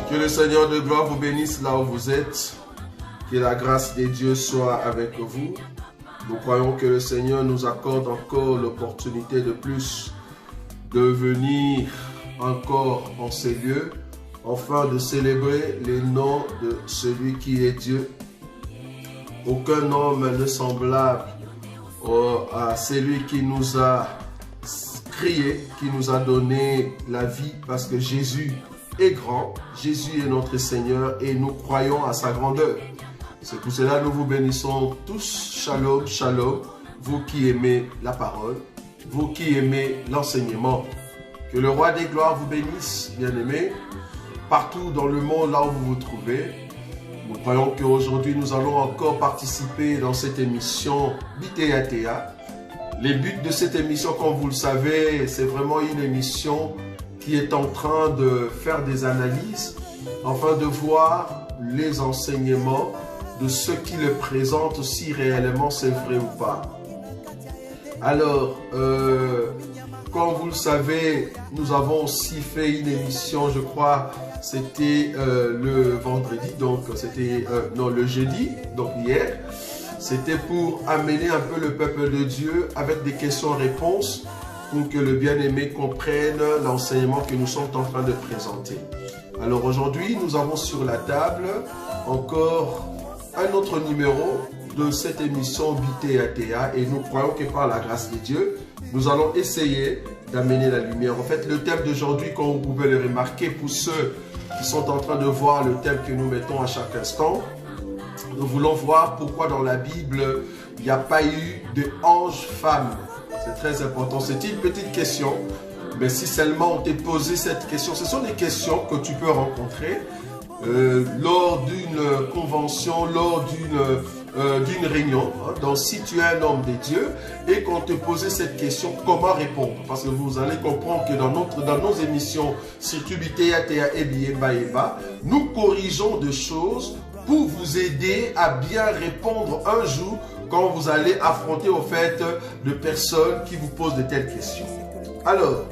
Que le Seigneur de gloire vous bénisse là où vous êtes. Que la grâce de Dieu soit avec vous. Nous croyons que le Seigneur nous accorde encore l'opportunité de plus de venir encore en ces lieux, afin de célébrer le nom de celui qui est Dieu. Aucun homme ne semblable à celui qui nous a créé, qui nous a donné la vie, parce que Jésus est grand, Jésus est notre Seigneur et nous croyons à sa grandeur. C'est pour cela que nous vous bénissons tous. Shalom, shalom, vous qui aimez la parole, vous qui aimez l'enseignement. Que le roi des gloires vous bénisse, bien-aimés, partout dans le monde, là où vous vous trouvez. Nous croyons qu'aujourd'hui, nous allons encore participer dans cette émission Bitéatéa. Les buts de cette émission, comme vous le savez, c'est vraiment une émission qui est en train de faire des analyses, afin de voir les enseignements de ceux qui le présentent, si réellement c'est vrai ou pas. Alors, comme vous le savez, nous avons aussi fait une émission, je crois, c'était le vendredi, donc c'était, non, le jeudi, donc hier. C'était pour amener un peu le peuple de Dieu avec des questions-réponses pour que le bien-aimé comprenne l'enseignement que nous sommes en train de présenter. Alors aujourd'hui, nous avons sur la table encore un autre numéro de cette émission Bitéatéa et nous croyons que par la grâce de Dieu, nous allons essayer d'amener la lumière. En fait, le thème d'aujourd'hui, comme vous pouvez le remarquer pour ceux qui sont en train de voir le thème que nous mettons à chaque instant, nous voulons voir pourquoi dans la Bible, il n'y a pas eu de ange femme. C'est très important. C'est une petite question, mais si seulement on t'est posé cette question, ce sont des questions que tu peux rencontrer lors d'une convention, lors d'une réunion. Donc si tu es un homme de Dieu et qu'on te posait cette question, comment répondre? Parce que vous allez comprendre que dans nos émissions surtout Bitéatéa et Biéba, nous corrigeons des choses pour vous aider à bien répondre un jour quand vous allez affronter au fait de personnes qui vous posent de telles questions. Alors,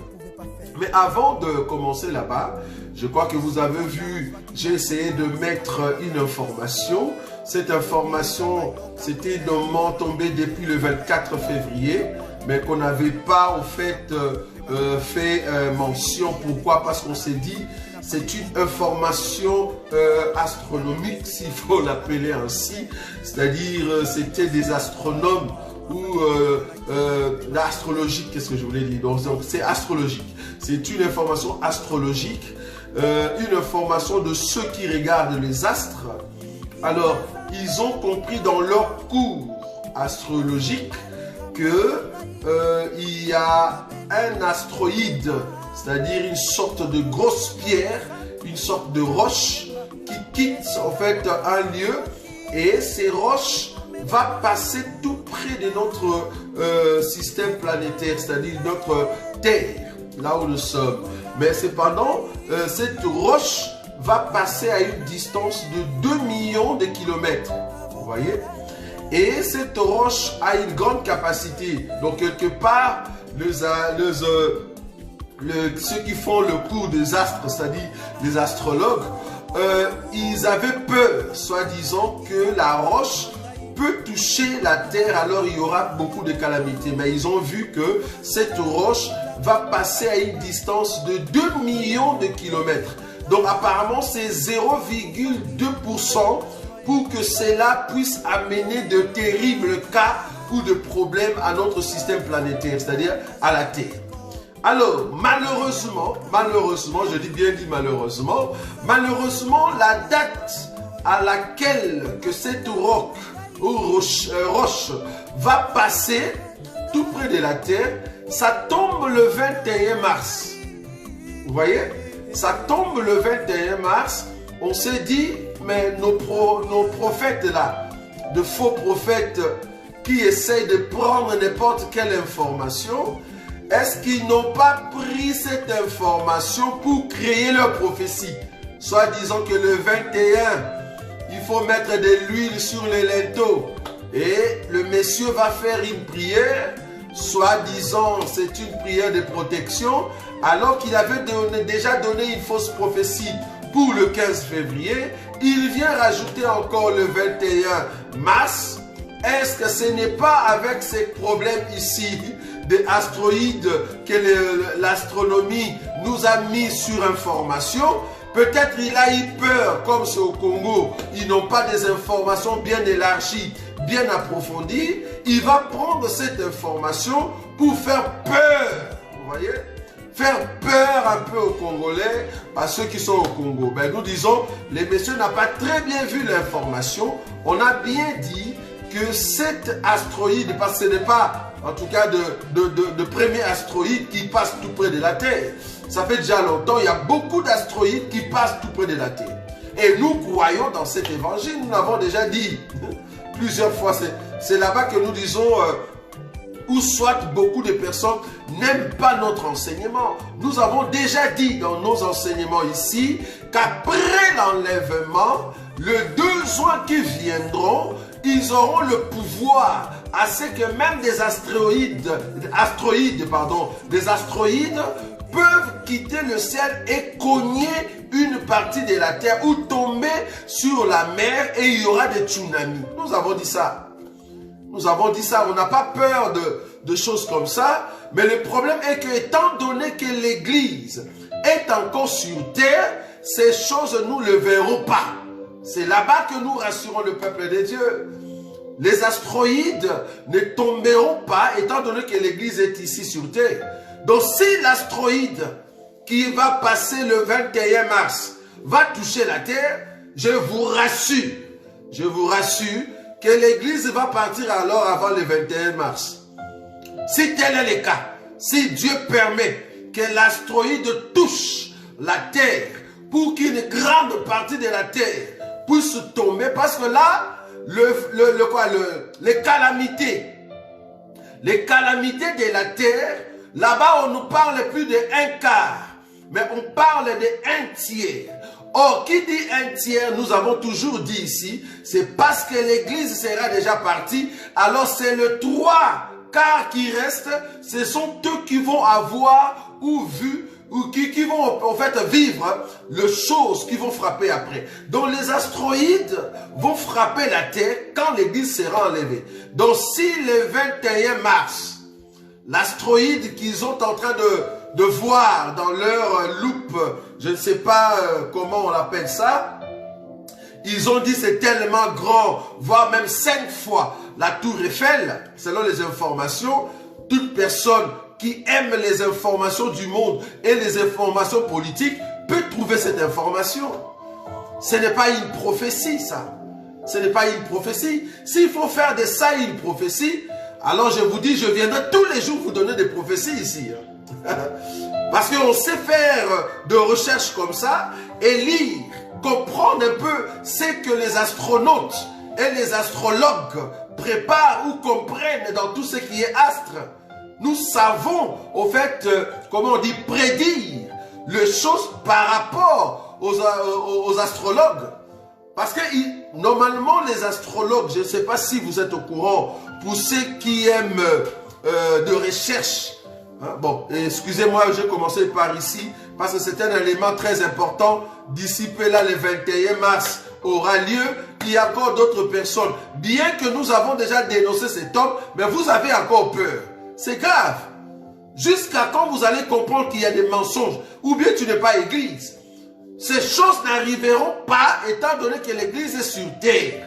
mais avant de commencer là-bas, je crois que vous avez vu, j'ai essayé de mettre une information. Cette information, c'était normalement tombé depuis le 24 février, mais qu'on n'avait pas au fait fait mention. Pourquoi? Parce qu'on s'est dit, c'est une information astronomique, s'il faut l'appeler ainsi. C'est-à-dire, c'était des astronomes ou l'astrologique, qu'est-ce que je voulais dire? Donc c'est astrologique. C'est une information astrologique, une information de ceux qui regardent les astres. Alors, ils ont compris dans leur cours astrologique que il y a un astéroïde, c'est-à-dire une sorte de grosse pierre, une sorte de roche qui quitte en fait un lieu, et ces roches va passer tout près de notre système planétaire, c'est-à-dire notre Terre, là où nous sommes. Mais cependant, cette roche va passer à une distance de 2 millions de kilomètres. Vous voyez? Et cette roche a une grande capacité. Donc, quelque part, ceux qui font le cours des astres, c'est-à-dire les astrologues, ils avaient peur, soi-disant, que la roche peut toucher la terre, alors il y aura beaucoup de calamités. Mais ils ont vu que cette roche va passer à une distance de 2 millions de kilomètres. Donc apparemment c'est 0,2% pour que cela puisse amener de terribles cas ou de problèmes à notre système planétaire, c'est-à-dire à la Terre. Alors, malheureusement, je dis bien dit malheureusement, la date à laquelle que cette roche va passer tout près de la Terre, ça tombe le 21 mars. Vous voyez? Ça tombe le 21 mars. On s'est dit, mais nos prophètes là, de faux prophètes qui essayent de prendre n'importe quelle information, est-ce qu'ils n'ont pas pris cette information pour créer leur prophétie? Soit disant que le 21, il faut mettre de l'huile sur les linteaux et le monsieur va faire une prière, soit disant c'est une prière de protection, alors qu'il avait déjà donné une fausse prophétie pour le 15 février. Il vient rajouter encore le 21 mars. Est-ce que ce n'est pas avec ces problèmes ici des astéroïdes que l'astronomie nous a mis sur information? Peut-être il a eu peur, comme c'est au Congo, ils n'ont pas des informations bien élargies, bien approfondies. Il va prendre cette information pour faire peur, vous voyez? Faire peur un peu aux Congolais, à ceux qui sont au Congo. Ben, nous disons, les messieurs n'ont pas très bien vu l'information. On a bien dit que cet astéroïde, parce que ce n'est pas, en tout cas, de premier astéroïde qui passe tout près de la Terre. Ça fait déjà longtemps, il y a beaucoup d'astéroïdes qui passent tout près de la Terre. Et nous croyons dans cet évangile, nous l'avons déjà dit plusieurs fois. C'est là-bas que nous disons, ou soit beaucoup de personnes n'aiment pas notre enseignement. Nous avons déjà dit dans nos enseignements ici qu'après l'enlèvement, les 2 ans qui viendront, ils auront le pouvoir à ce que même des astéroïdes peuvent quitter le ciel et cogner une partie de la terre ou tomber sur la mer et il y aura des tsunamis. Nous avons dit ça. Nous avons dit ça. On n'a pas peur de choses comme ça. Mais le problème est que, étant donné que l'Église est encore sur terre, ces choses, nous ne le verrons pas. C'est là-bas que nous rassurons le peuple de Dieu. Les astéroïdes ne tomberont pas, étant donné que l'Église est ici sur terre. Donc si l'astéroïde qui va passer le 21 mars va toucher la terre, je vous rassure que l'Église va partir alors avant le 21 mars. Si tel est le cas, si Dieu permet que l'astéroïde touche la terre pour qu'une grande partie de la terre puisse tomber, parce que là, les calamités de la terre, là-bas on nous parle plus de 1/4, mais on parle de 1/3. Or, qui dit 1/3, nous avons toujours dit ici, c'est parce que l'Église sera déjà partie, alors c'est le 3/4 qui reste, ce sont eux qui vont avoir ou vu, ou qui vont en fait vivre les choses qui vont frapper après. Donc les astéroïdes vont frapper la Terre quand l'Église sera enlevée. Donc si le 21 mars, l'astéroïde qu'ils sont en train de voir dans leur loupe, je ne sais pas comment on appelle ça, ils ont dit c'est tellement grand, voire même 5 fois la tour Eiffel, selon les informations. Toute personne qui aime les informations du monde et les informations politiques peut trouver cette information. Ce n'est pas une prophétie, ça. Ce n'est pas une prophétie. S'il faut faire de ça une prophétie, alors je vous dis, je viendrai tous les jours vous donner des prophéties ici. Parce qu'on sait faire de recherches comme ça et lire, comprendre un peu ce que les astronautes et les astrologues préparent ou comprennent dans tout ce qui est astre. Nous savons, au fait, comment on dit, prédire les choses par rapport aux astrologues. Parce que normalement, les astrologues, je ne sais pas si vous êtes au courant, pour ceux qui aiment de recherche, hein, bon, excusez-moi, je vais commencer par ici, parce que c'est un élément très important. D'ici peu là, le 21 mars aura lieu. Il y a encore d'autres personnes. Bien que nous avons déjà dénoncé cet homme, mais vous avez encore peur. C'est grave. Jusqu'à quand vous allez comprendre qu'il y a des mensonges, ou bien tu n'es pas église. Ces choses n'arriveront pas étant donné que l'église est sur terre.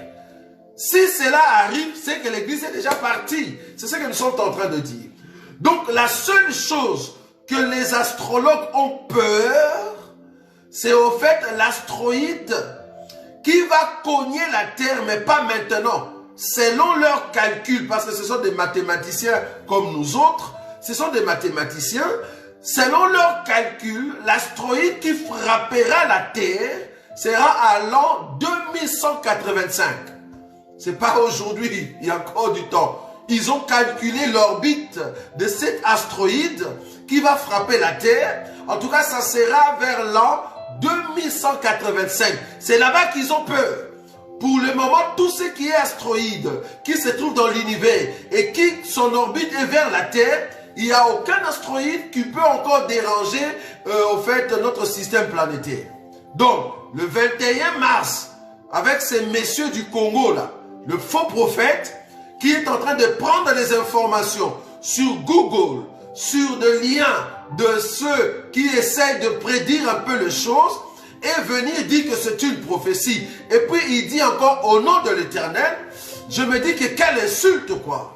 Si cela arrive, c'est que l'église est déjà partie. C'est ce que nous sommes en train de dire. Donc la seule chose que les astrologues ont peur, c'est au fait l'astéroïde qui va cogner la terre, mais pas maintenant. Selon leurs calculs, parce que ce sont des mathématiciens comme nous autres, ce sont des mathématiciens, selon leurs calculs, l'astéroïde qui frappera la Terre sera à l'an 2185. Ce n'est pas aujourd'hui, il y a encore du temps. Ils ont calculé l'orbite de cet astéroïde qui va frapper la Terre. En tout cas, ça sera vers l'an 2185. C'est là-bas qu'ils ont peur. Pour le moment, tout ce qui est astéroïde, qui se trouve dans l'univers et qui son orbite est vers la Terre, il n'y a aucun astéroïde qui peut encore déranger au fait notre système planétaire. Donc, le 21 mars, avec ces messieurs du Congo là, le faux prophète, qui est en train de prendre des informations sur Google, sur des liens de ceux qui essayent de prédire un peu les choses, et venir dire que c'est une prophétie. Et puis il dit encore au nom de l'Éternel, je me dis que quelle insulte quoi.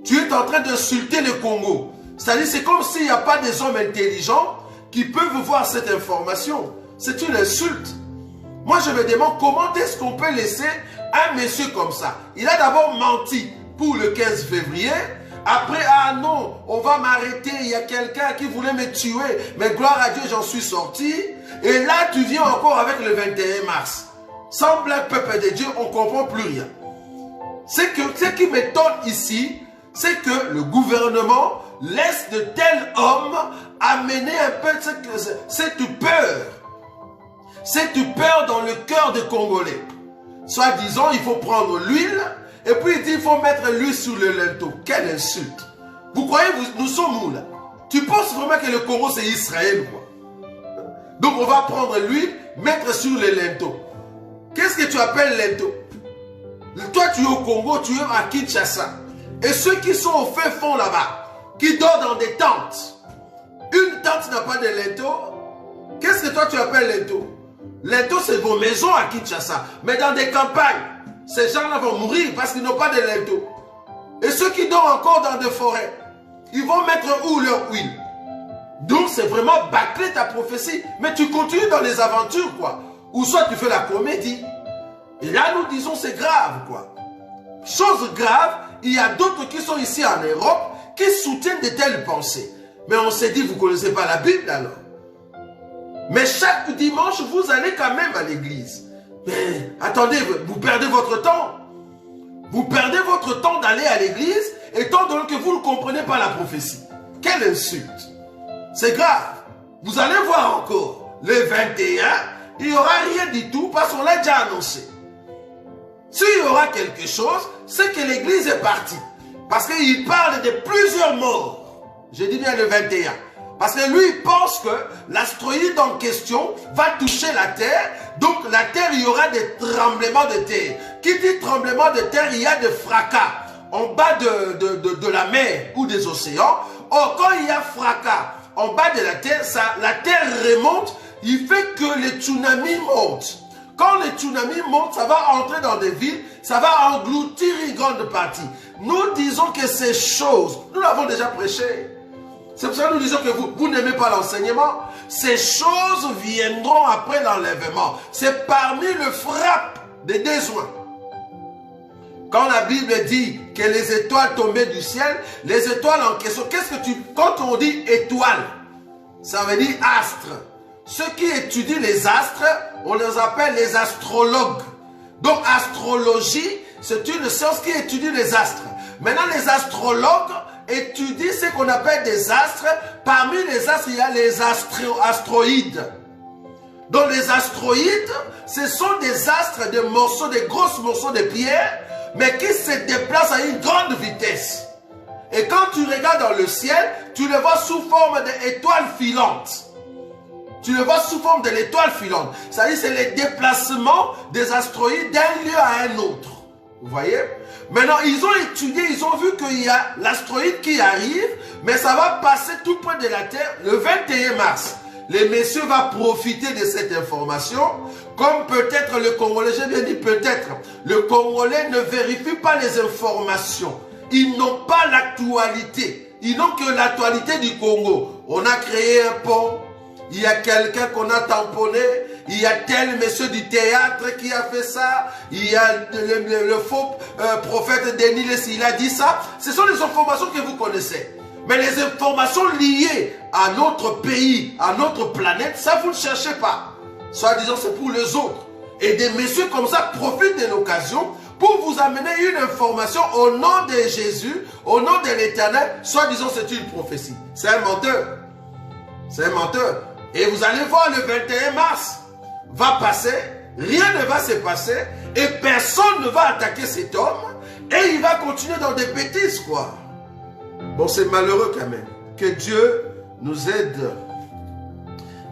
Tu es en train d'insulter le Congo. C'est-à-dire c'est comme s'il n'y a pas des hommes intelligents qui peuvent voir cette information. C'est une insulte. Moi je me demande comment est-ce qu'on peut laisser un monsieur comme ça. Il a d'abord menti pour le 15 février. Après, ah non, on va m'arrêter, il y a quelqu'un qui voulait me tuer. Mais gloire à Dieu, j'en suis sorti. Et là, tu viens encore avec le 21 mars. Sans blague, peuple de Dieu, on ne comprend plus rien. Ce qui m'étonne ici, c'est que le gouvernement laisse de tels hommes amener un peu cette peur. Cette peur dans le cœur des Congolais. Soit disant, il faut prendre l'huile. Et puis il dit, il faut mettre l'huile sur le linteau. Quelle insulte. Vous croyez, nous sommes où là? Tu penses vraiment que le Congo c'est Israël quoi? Donc on va prendre l'huile, mettre sur le linteau. Qu'est-ce que tu appelles linteau? Toi tu es au Congo, tu es à Kinshasa. Et ceux qui sont au fin fond là-bas, qui dorment dans des tentes. Une tente n'a pas de linteau. Qu'est-ce que toi tu appelles linteau? Linteau c'est vos maisons à Kinshasa. Mais dans des campagnes, ces gens-là vont mourir parce qu'ils n'ont pas de linteau. Et ceux qui dorment encore dans des forêts, ils vont mettre où leur huile? Donc c'est vraiment bâcler ta prophétie. Mais tu continues dans les aventures quoi. Ou soit tu fais la comédie. Et là nous disons c'est grave quoi. Chose grave, il y a d'autres qui sont ici en Europe qui soutiennent de telles pensées. Mais on s'est dit, vous ne connaissez pas la Bible alors. Mais chaque dimanche, vous allez quand même à l'église. Mais attendez, vous perdez votre temps. Vous perdez votre temps d'aller à l'église, étant donné que vous ne comprenez pas la prophétie. Quelle insulte. C'est grave. Vous allez voir encore, le 21, il n'y aura rien du tout parce qu'on l'a déjà annoncé. S'il y aura quelque chose, c'est que l'église est partie. Parce qu'il parle de plusieurs morts. Je dis bien le 21. Parce que lui, il pense que l'astéroïde en question va toucher la Terre. Donc, la Terre, il y aura des tremblements de terre. Qui dit tremblement de terre, il y a des fracas en bas de la mer ou des océans. Or, quand il y a fracas en bas de la Terre, la Terre remonte, il fait que les tsunamis montent. Quand les tsunamis montent, ça va entrer dans des villes, ça va engloutir une grande partie. Nous disons que ces choses, nous l'avons déjà prêché. C'est pour ça que nous disons que vous n'aimez pas l'enseignement. Ces choses viendront après l'enlèvement. C'est parmi le frappe des besoins. Quand la Bible dit que les étoiles tombaient du ciel, les étoiles en question, quand on dit étoile, ça veut dire astre. Ceux qui étudient les astres, on les appelle les astrologues. Donc astrologie, c'est une science qui étudie les astres. Maintenant les astrologues étudient ce qu'on appelle des astres. Parmi les astres, il y a les astéroïdes. Donc les astéroïdes, ce sont des astres, des morceaux, des grosses morceaux de pierre, mais qui se déplacent à une grande vitesse. Et quand tu regardes dans le ciel, tu les vois sous forme d'étoiles filantes. Tu le vois sous forme de l'étoile filante. C'est-à-dire c'est le déplacement des astéroïdes d'un lieu à un autre. Vous voyez? Maintenant, ils ont étudié, ils ont vu qu'il y a l'astéroïde qui arrive, mais ça va passer tout près de la Terre le 21 mars. Les messieurs vont profiter de cette information, comme peut-être le Congolais, j'ai bien dit peut-être, le Congolais ne vérifie pas les informations. Ils n'ont pas l'actualité. Ils n'ont que l'actualité du Congo. On a créé un pont. Il y a quelqu'un qu'on a tamponné, il y a tel monsieur du théâtre qui a fait ça, il y a le faux prophète Denis, il a dit ça. Ce sont les informations que vous connaissez. Mais les informations liées à notre pays, à notre planète, ça vous ne cherchez pas. Soit disant c'est pour les autres. Et des messieurs comme ça profitent de l'occasion pour vous amener une information au nom de Jésus, au nom de l'Éternel, soit disant c'est une prophétie. C'est un menteur. C'est un menteur. Et vous allez voir le 21 mars va passer, rien ne va se passer et personne ne va attaquer cet homme et il va continuer dans des bêtises quoi. Bon c'est malheureux quand même. Que Dieu nous aide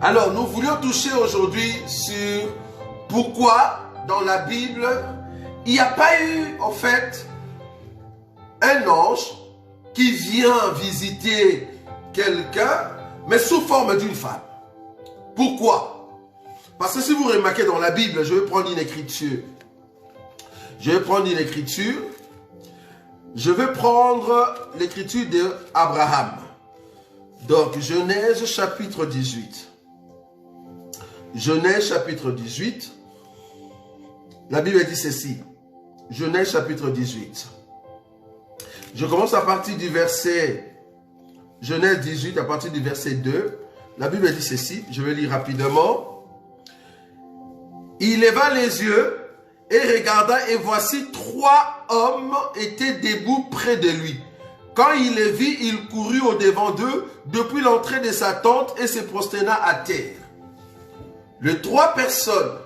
Alors, nous voulions toucher aujourd'hui sur pourquoi dans la Bible, il n'y a pas eu, en fait, un ange qui vient visiter quelqu'un, mais sous forme d'une femme. Pourquoi? Parce que si vous remarquez dans la Bible, je vais prendre une écriture. Je vais prendre l'écriture d'Abraham. Donc, Genèse chapitre 18. Genèse chapitre 18. La Bible dit ceci. Genèse chapitre 18. Je commence à partir du verset... Genèse 18 à partir du verset 2. La Bible dit ceci. Je vais lire rapidement. Il leva les yeux et regarda, et voici 3 hommes étaient debout près de lui. Quand il les vit, il courut au-devant d'eux depuis l'entrée de sa tente et se prosterna à terre. Les 3 personnes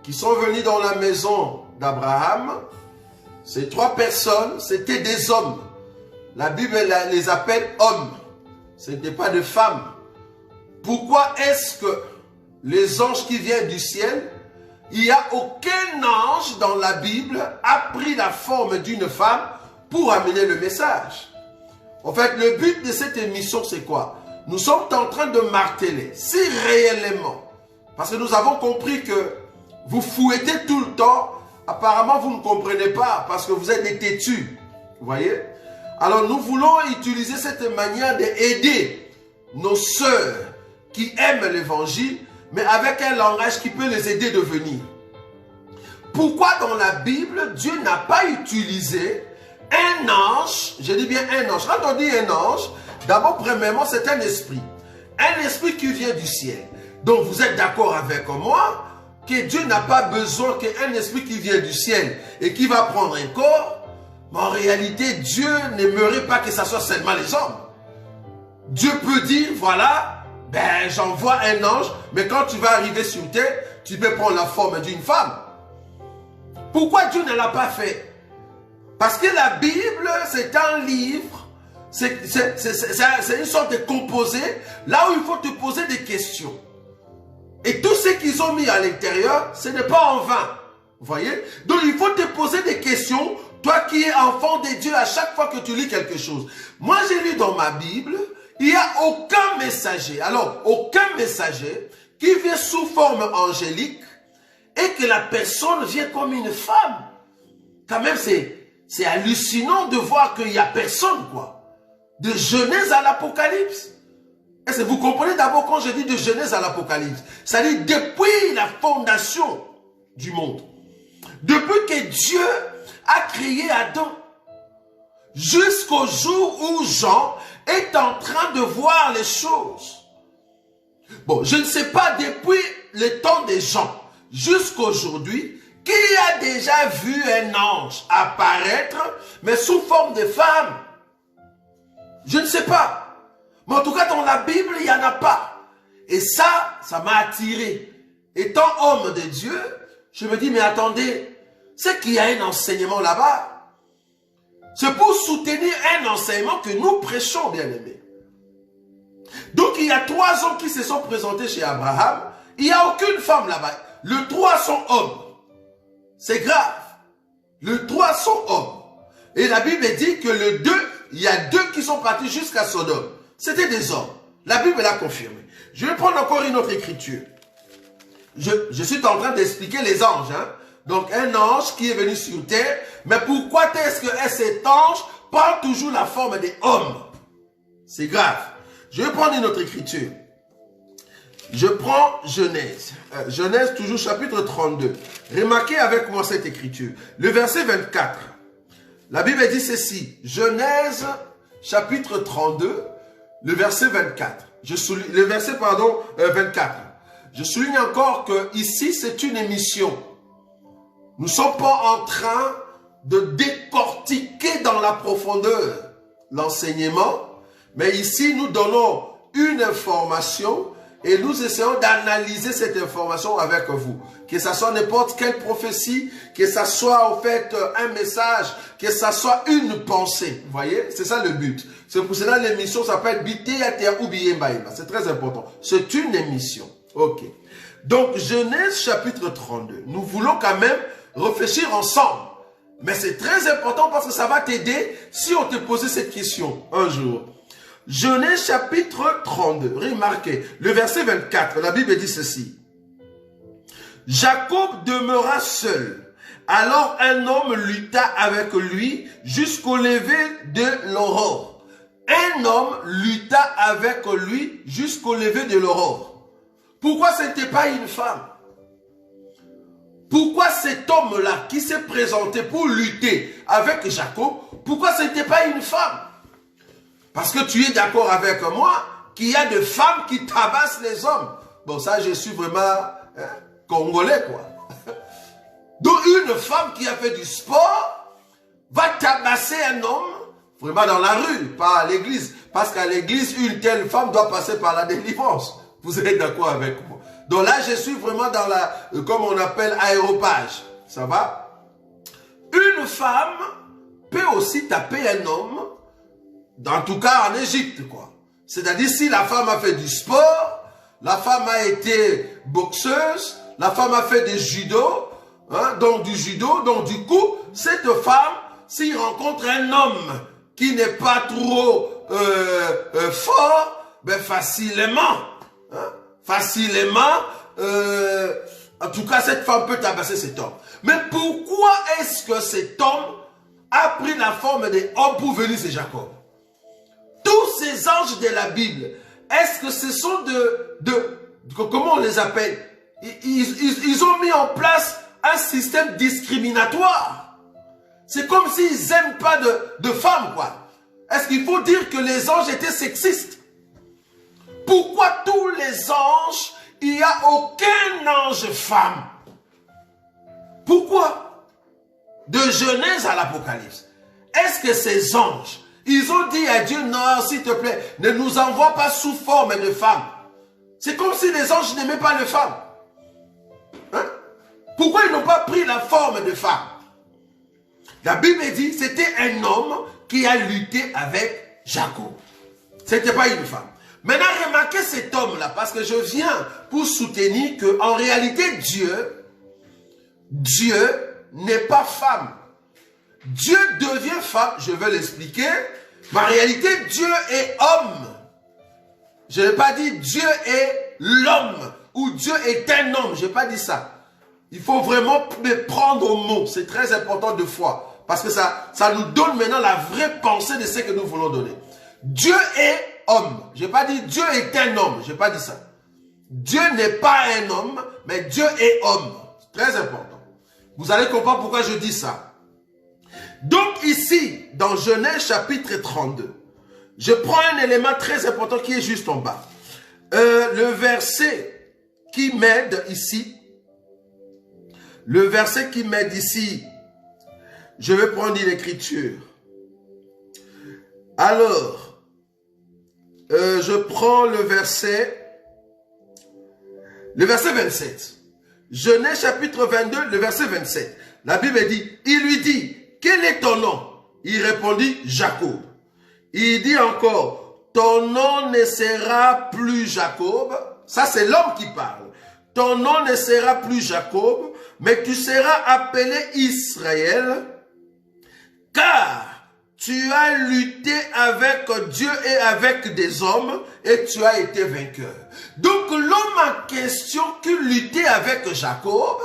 qui sont venues dans la maison d'Abraham, ces 3 personnes, c'était des hommes. La Bible les appelle hommes. Ce n'était pas de femmes. Pourquoi est-ce que les anges qui viennent du ciel, il n'y a aucun ange dans la Bible a pris la forme d'une femme pour amener le message? En fait, le but de cette émission, c'est quoi? Nous sommes en train de marteler, si réellement, parce que nous avons compris que vous fouettez tout le temps, apparemment vous ne comprenez pas, parce que vous êtes des têtus, vous voyez? Alors nous voulons utiliser cette manière d'aider nos sœurs qui aiment l'évangile, mais avec un langage qui peut les aider de venir. Pourquoi dans la Bible, Dieu n'a pas utilisé un ange, je dis bien un ange. Quand on dit un ange, d'abord, premièrement, c'est un esprit. Un esprit qui vient du ciel. Donc, vous êtes d'accord avec moi que Dieu n'a pas besoin qu'un esprit qui vient du ciel et qui va prendre un corps. Mais en réalité, Dieu n'aimerait pas que ce soit seulement les hommes. Dieu peut dire, voilà, ben j'envoie un ange, mais quand tu vas arriver sur terre, tu peux prendre la forme d'une femme. Pourquoi Dieu ne l'a pas fait? Parce que la Bible, c'est un livre, c'est une sorte de composé, là où il faut te poser des questions. Et tout ce qu'ils ont mis à l'intérieur, ce n'est pas en vain. Vous voyez? Donc il faut te poser des questions, toi qui es enfant de Dieu, à chaque fois que tu lis quelque chose. Moi, j'ai lu dans ma Bible, il n'y a aucun messager, alors aucun messager qui vient sous forme angélique et que la personne vient comme une femme. Quand même, c'est hallucinant de voir qu'il n'y a personne, quoi. De Genèse à l'Apocalypse. Est-ce que vous comprenez d'abord quand je dis de Genèse à l'Apocalypse? Ça dit depuis la fondation du monde. Depuis que Dieu a créé Adam. Jusqu'au jour où Jean est en train de voir les choses. Bon, je ne sais pas depuis le temps des Jean jusqu'à aujourd'hui qui a déjà vu un ange apparaître, mais sous forme de femme. Je ne sais pas. Mais en tout cas, dans la Bible, il n'y en a pas. Et ça m'a attiré. Étant homme de Dieu, je me dis, mais attendez, c'est qu'il y a un enseignement là-bas. C'est pour soutenir un enseignement que nous prêchons, bien-aimés. Donc, il y a 3 hommes qui se sont présentés chez Abraham. Il n'y a aucune femme là-bas. Les 3 sont hommes. C'est grave. Les 3 sont hommes. Et la Bible dit que les 2, il y a 2 qui sont partis jusqu'à Sodome. C'était des hommes. La Bible l'a confirmé. Je vais prendre encore une autre écriture. Je suis en train d'expliquer les anges. Hein? Donc, un ange qui est venu sur terre. Mais pourquoi est-ce que cet ange prend toujours la forme des hommes? C'est grave. Je vais prendre une autre écriture. Je prends Genèse. Genèse, toujours chapitre 32. Remarquez avec moi cette écriture. Le verset 24. La Bible dit ceci. Genèse, chapitre 32, le verset 24. Le verset, 24. Je souligne encore que ici, c'est une émission. Nous ne sommes pas en train de décortiquer dans la profondeur l'enseignement, mais ici, nous donnons une information et nous essayons d'analyser cette information avec vous. Que ce soit n'importe quelle prophétie, que ce soit en fait un message, que ce soit une pensée. Vous voyez, c'est ça le but. C'est pour cela que l'émission s'appelle Biteyatea ou Biyembaïba. C'est très important. C'est une émission. Ok. Donc, Genèse chapitre 32. Nous voulons quand même réfléchir ensemble. Mais c'est très important parce que ça va t'aider si on te posait cette question un jour. Genèse chapitre 32. Remarquez, le verset 24, la Bible dit ceci. Jacob demeura seul. Alors un homme lutta avec lui jusqu'au lever de l'aurore. Un homme lutta avec lui jusqu'au lever de l'aurore. Pourquoi ce n'était pas une femme? Pourquoi cet homme-là qui s'est présenté pour lutter avec Jacob, pourquoi ce n'était pas une femme? Parce que tu es d'accord avec moi qu'il y a des femmes qui tabassent les hommes. Bon, ça, je suis vraiment congolais, quoi. Donc, une femme qui a fait du sport va tabasser un homme, vraiment dans la rue, pas à l'église. Parce qu'à l'église, une telle femme doit passer par la délivrance. Vous êtes d'accord avec moi? Donc là, je suis vraiment dans la, comme on appelle, aéropage. Ça va? Une femme peut aussi taper un homme, en tout cas en Égypte, quoi. C'est-à-dire, si la femme a fait du sport, la femme a été boxeuse, la femme a fait des judo, hein, donc du judo, donc du coup, cette femme, s'il rencontre un homme qui n'est pas trop fort, ben facilement, hein, en tout cas, cette femme peut tabasser cet homme. Mais pourquoi est-ce que cet homme a pris la forme des hommes pour venir chez Jacob? Tous ces anges de la Bible, est-ce que ce sont comment on les appelle? Ils ont mis en place un système discriminatoire. C'est comme s'ils n'aiment pas de femmes, quoi. Est-ce qu'il faut dire que les anges étaient sexistes? Pourquoi tous les anges, il n'y a aucun ange femme? Pourquoi? De Genèse à l'Apocalypse. Est-ce que ces anges, ils ont dit à Dieu, non, s'il te plaît, ne nous envoie pas sous forme de femmes? C'est comme si les anges n'aimaient pas les femmes. Hein? Pourquoi ils n'ont pas pris la forme de femmes? La Bible dit, c'était un homme qui a lutté avec Jacob. Ce n'était pas une femme. Maintenant, remarquez cet homme-là, parce que je viens pour soutenir qu'en réalité, Dieu n'est pas femme. Dieu devient femme, je vais l'expliquer, mais en réalité, Dieu est homme. Je n'ai pas dit Dieu est l'homme, ou Dieu est un homme, je n'ai pas dit ça. Il faut vraiment me prendre au mot, c'est très important de foi, parce que ça nous donne maintenant la vraie pensée de ce que nous voulons donner. Dieu est homme. Je n'ai pas dit Dieu est un homme. Je n'ai pas dit ça. Dieu n'est pas un homme, mais Dieu est homme. C'est très important. Vous allez comprendre pourquoi je dis ça. Donc ici, dans Genèse chapitre 32, je prends un élément très important qui est juste en bas. Le verset qui m'aide ici. Le verset qui m'aide ici. Je vais prendre l'écriture. Alors, je prends le verset 27. Genèse chapitre 22, le verset 27. La Bible dit, il lui dit, quel est ton nom? Il répondit, Jacob. Il dit encore, ton nom ne sera plus Jacob. Ça, c'est l'homme qui parle. Ton nom ne sera plus Jacob, mais tu seras appelé Israël, car tu as lutté avec Dieu et avec des hommes et tu as été vainqueur. Donc l'homme en question qui luttait avec Jacob,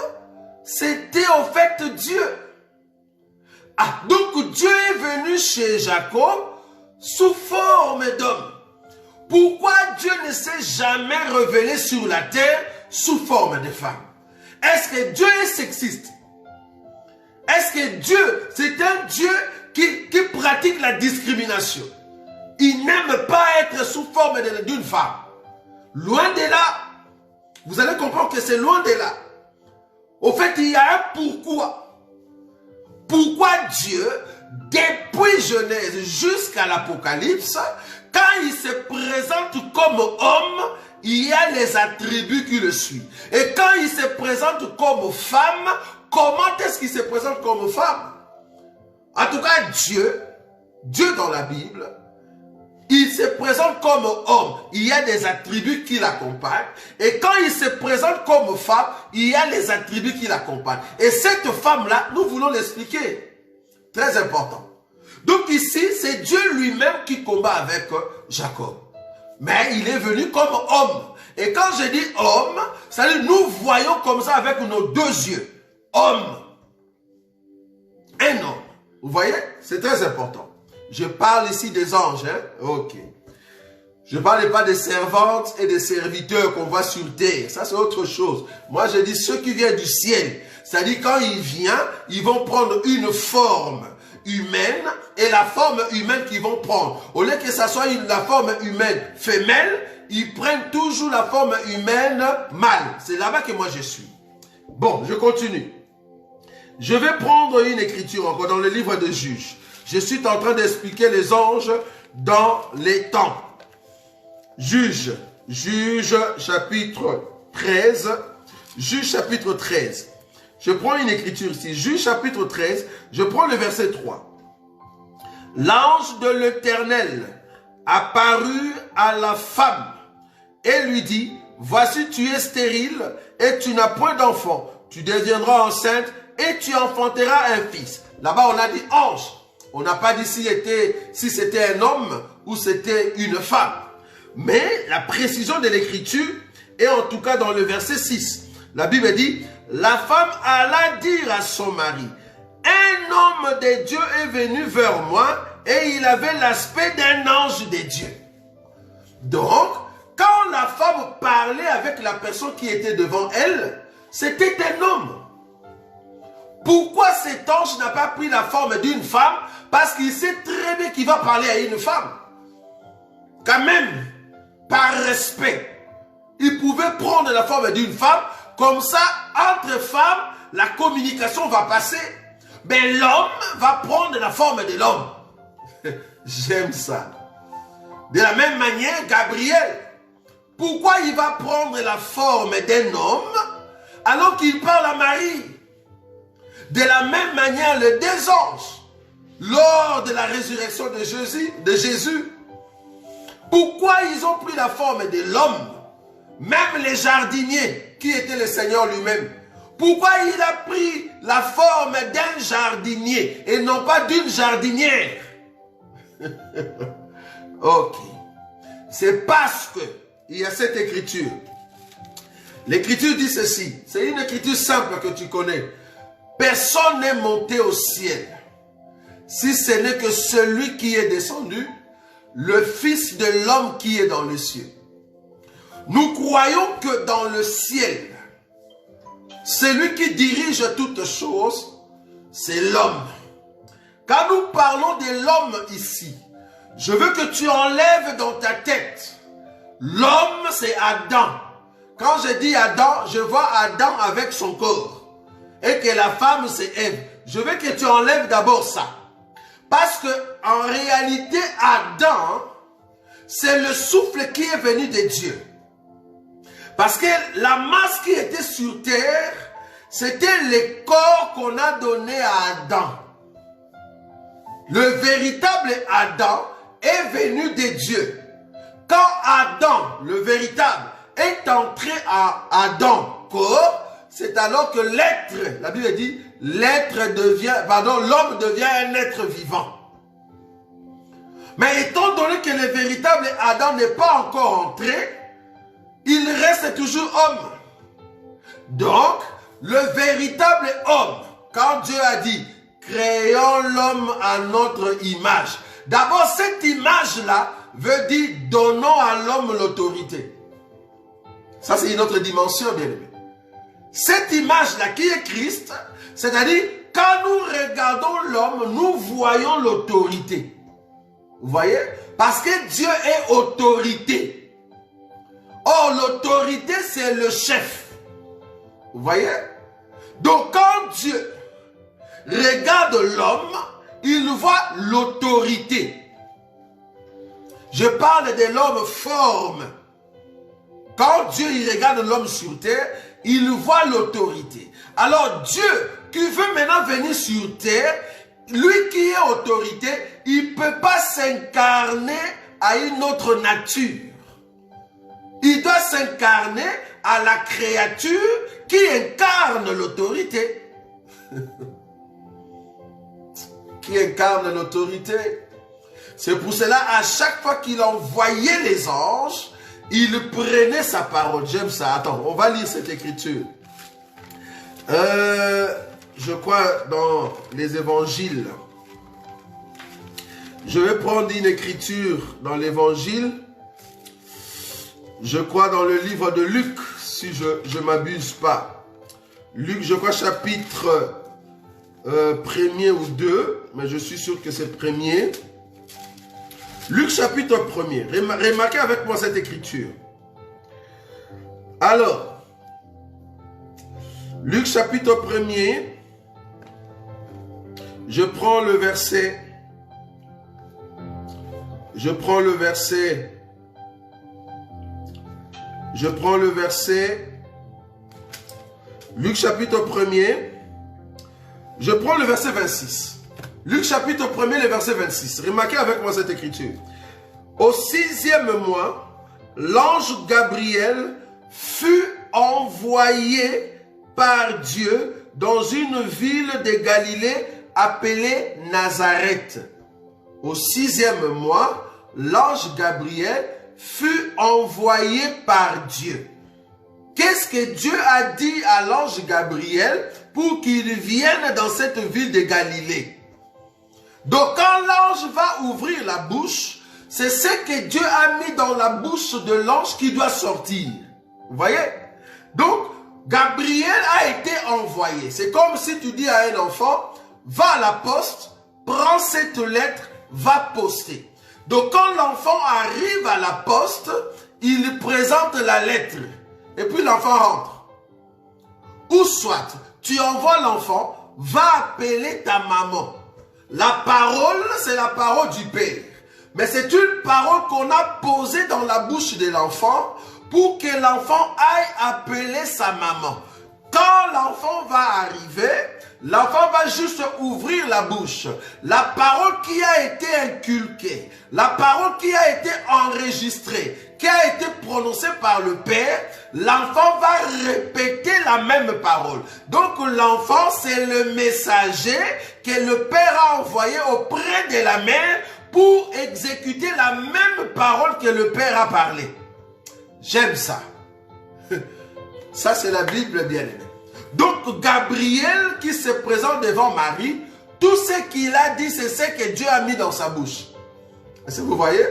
c'était en fait Dieu. Ah, donc Dieu est venu chez Jacob sous forme d'homme. Pourquoi Dieu ne s'est jamais révélé sur la terre sous forme de femme? Est-ce que Dieu est sexiste? Est-ce que Dieu, c'est un Dieu qui pratique la discrimination? Il n'aime pas être sous forme d'une femme. Loin de là. Vous allez comprendre que c'est loin de là. Au fait, il y a un pourquoi. Pourquoi Dieu, depuis Genèse jusqu'à l'Apocalypse, quand il se présente comme homme, il y a les attributs qui le suivent. Et quand il se présente comme femme, comment est-ce qu'il se présente comme femme? En tout cas, Dieu dans la Bible, il se présente comme homme. Il y a des attributs qui l'accompagnent. Et quand il se présente comme femme, il y a les attributs qui l'accompagnent. Et cette femme-là, nous voulons l'expliquer. Très important. Donc ici, c'est Dieu lui-même qui combat avec Jacob. Mais il est venu comme homme. Et quand je dis homme, ça veut dire nous voyons comme ça avec nos deux yeux. Homme. Un homme. Vous voyez? C'est très important. Je parle ici des anges. Hein? Ok. Je ne parle pas des servantes et des serviteurs qu'on voit sur terre. Ça, c'est autre chose. Moi, je dis ceux qui viennent du ciel. C'est-à-dire, quand il vient, ils vont prendre une forme humaine et la forme humaine qu'ils vont prendre. Au lieu que ça soit la forme humaine femelle, ils prennent toujours la forme humaine mâle. C'est là-bas que moi je suis. Bon, je continue. Je vais prendre une écriture encore dans le livre de Juges. Je suis en train d'expliquer les anges dans les temps. Juges chapitre 13. Juges chapitre 13. Je prends une écriture ici. Juges chapitre 13. Je prends le verset 3. L'ange de l'Éternel apparut à la femme et lui dit, voici tu es stérile et tu n'as point d'enfant. Tu deviendras enceinte et tu enfanteras un fils. Là-bas on a dit ange. On n'a pas dit si c'était un homme ou c'était une femme. Mais la précision de l'écriture est en tout cas dans le verset 6. La Bible dit, la femme alla dire à son mari, un homme de Dieu est venu vers moi et il avait l'aspect d'un ange de Dieu. Donc, quand la femme parlait avec la personne qui était devant elle, c'était un homme. Pourquoi cet ange n'a pas pris la forme d'une femme? Parce qu'il sait très bien qu'il va parler à une femme. Quand même, par respect, il pouvait prendre la forme d'une femme. Comme ça, entre femmes, la communication va passer. Mais l'homme va prendre la forme de l'homme. J'aime ça. De la même manière, Gabriel, pourquoi il va prendre la forme d'un homme alors qu'il parle à Marie? De la même manière, les deux anges, lors de la résurrection de Jésus, pourquoi ils ont pris la forme de l'homme? Même les jardiniers, qui était le Seigneur lui-même, pourquoi il a pris la forme d'un jardinier et non pas d'une jardinière? Ok. C'est parce que il y a cette écriture. L'écriture dit ceci. C'est une écriture simple que tu connais. Personne n'est monté au ciel, si ce n'est que celui qui est descendu, le Fils de l'homme qui est dans les cieux. Nous croyons que dans le ciel, celui qui dirige toutes choses, c'est l'homme. Quand nous parlons de l'homme ici, je veux que tu enlèves dans ta tête, l'homme c'est Adam. Quand je dis Adam, je vois Adam avec son corps. Et que la femme c'est Ève. Je veux que tu enlèves d'abord ça. Parce que en réalité, Adam, c'est le souffle qui est venu de Dieu. Parce que la masse qui était sur terre, c'était le corps qu'on a donné à Adam. Le véritable Adam est venu de Dieu. Quand Adam, le véritable, est entré à Adam, corps, c'est alors que l'être, la Bible dit, l'homme devient un être vivant. Mais étant donné que le véritable Adam n'est pas encore entré, il reste toujours homme. Donc, le véritable homme, quand Dieu a dit, créons l'homme à notre image. D'abord, cette image-là veut dire, donnons à l'homme l'autorité. Ça, c'est une autre dimension, bien aimé. Cette image-là qui est Christ, c'est-à-dire, quand nous regardons l'homme, nous voyons l'autorité. Vous voyez? Parce que Dieu est autorité. Or, l'autorité, c'est le chef. Vous voyez? Donc, quand Dieu regarde l'homme, il voit l'autorité. Je parle de l'homme forme. Quand Dieu il regarde l'homme sur terre, il voit l'autorité. Alors Dieu qui veut maintenant venir sur terre, lui qui est autorité, il ne peut pas s'incarner à une autre nature. Il doit s'incarner à la créature qui incarne l'autorité. Qui incarne l'autorité. C'est pour cela, à chaque fois qu'il envoyait les anges, il prenait sa parole. J'aime ça. Attends, on va lire cette écriture. Je crois dans les évangiles. Je vais prendre une écriture dans l'évangile. Je crois dans le livre de Luc, si je ne m'abuse pas. Luc, je crois, chapitre 1er ou 2, mais je suis sûr que c'est premier. Luc, chapitre 1er. Remarquez avec moi cette écriture. Alors, Luc, chapitre 1er, je prends le verset. Je prends le verset 26. Luc chapitre 1er, le verset 26. Remarquez avec moi cette écriture. Au 6e mois, l'ange Gabriel fut envoyé par Dieu dans une ville de Galilée appelée Nazareth. Au 6e mois, l'ange Gabriel fut envoyé par Dieu. Qu'est-ce que Dieu a dit à l'ange Gabriel pour qu'il vienne dans cette ville de Galilée? Donc quand l'ange va ouvrir la bouche, c'est ce que Dieu a mis dans la bouche de l'ange qui doit sortir. Vous voyez? Donc Gabriel a été envoyé. C'est comme si tu dis à un enfant, va à la poste, prends cette lettre, va poster. Donc quand l'enfant arrive à la poste, il présente la lettre. Et puis l'enfant rentre. Ou soit, tu envoies l'enfant, va appeler ta maman. La parole, c'est la parole du Père. Mais c'est une parole qu'on a posée dans la bouche de l'enfant pour que l'enfant aille appeler sa maman. Quand l'enfant va arriver, l'enfant va juste ouvrir la bouche. La parole qui a été inculquée, la parole qui a été enregistrée, qui a été prononcée par le Père, l'enfant va répéter la même parole. Donc l'enfant, c'est le messager que le Père a envoyé auprès de la mère pour exécuter la même parole que le Père a parlé. J'aime ça. Ça, c'est la Bible bien-aimée. Donc, Gabriel qui se présente devant Marie, tout ce qu'il a dit, c'est ce que Dieu a mis dans sa bouche. Est-ce que vous voyez?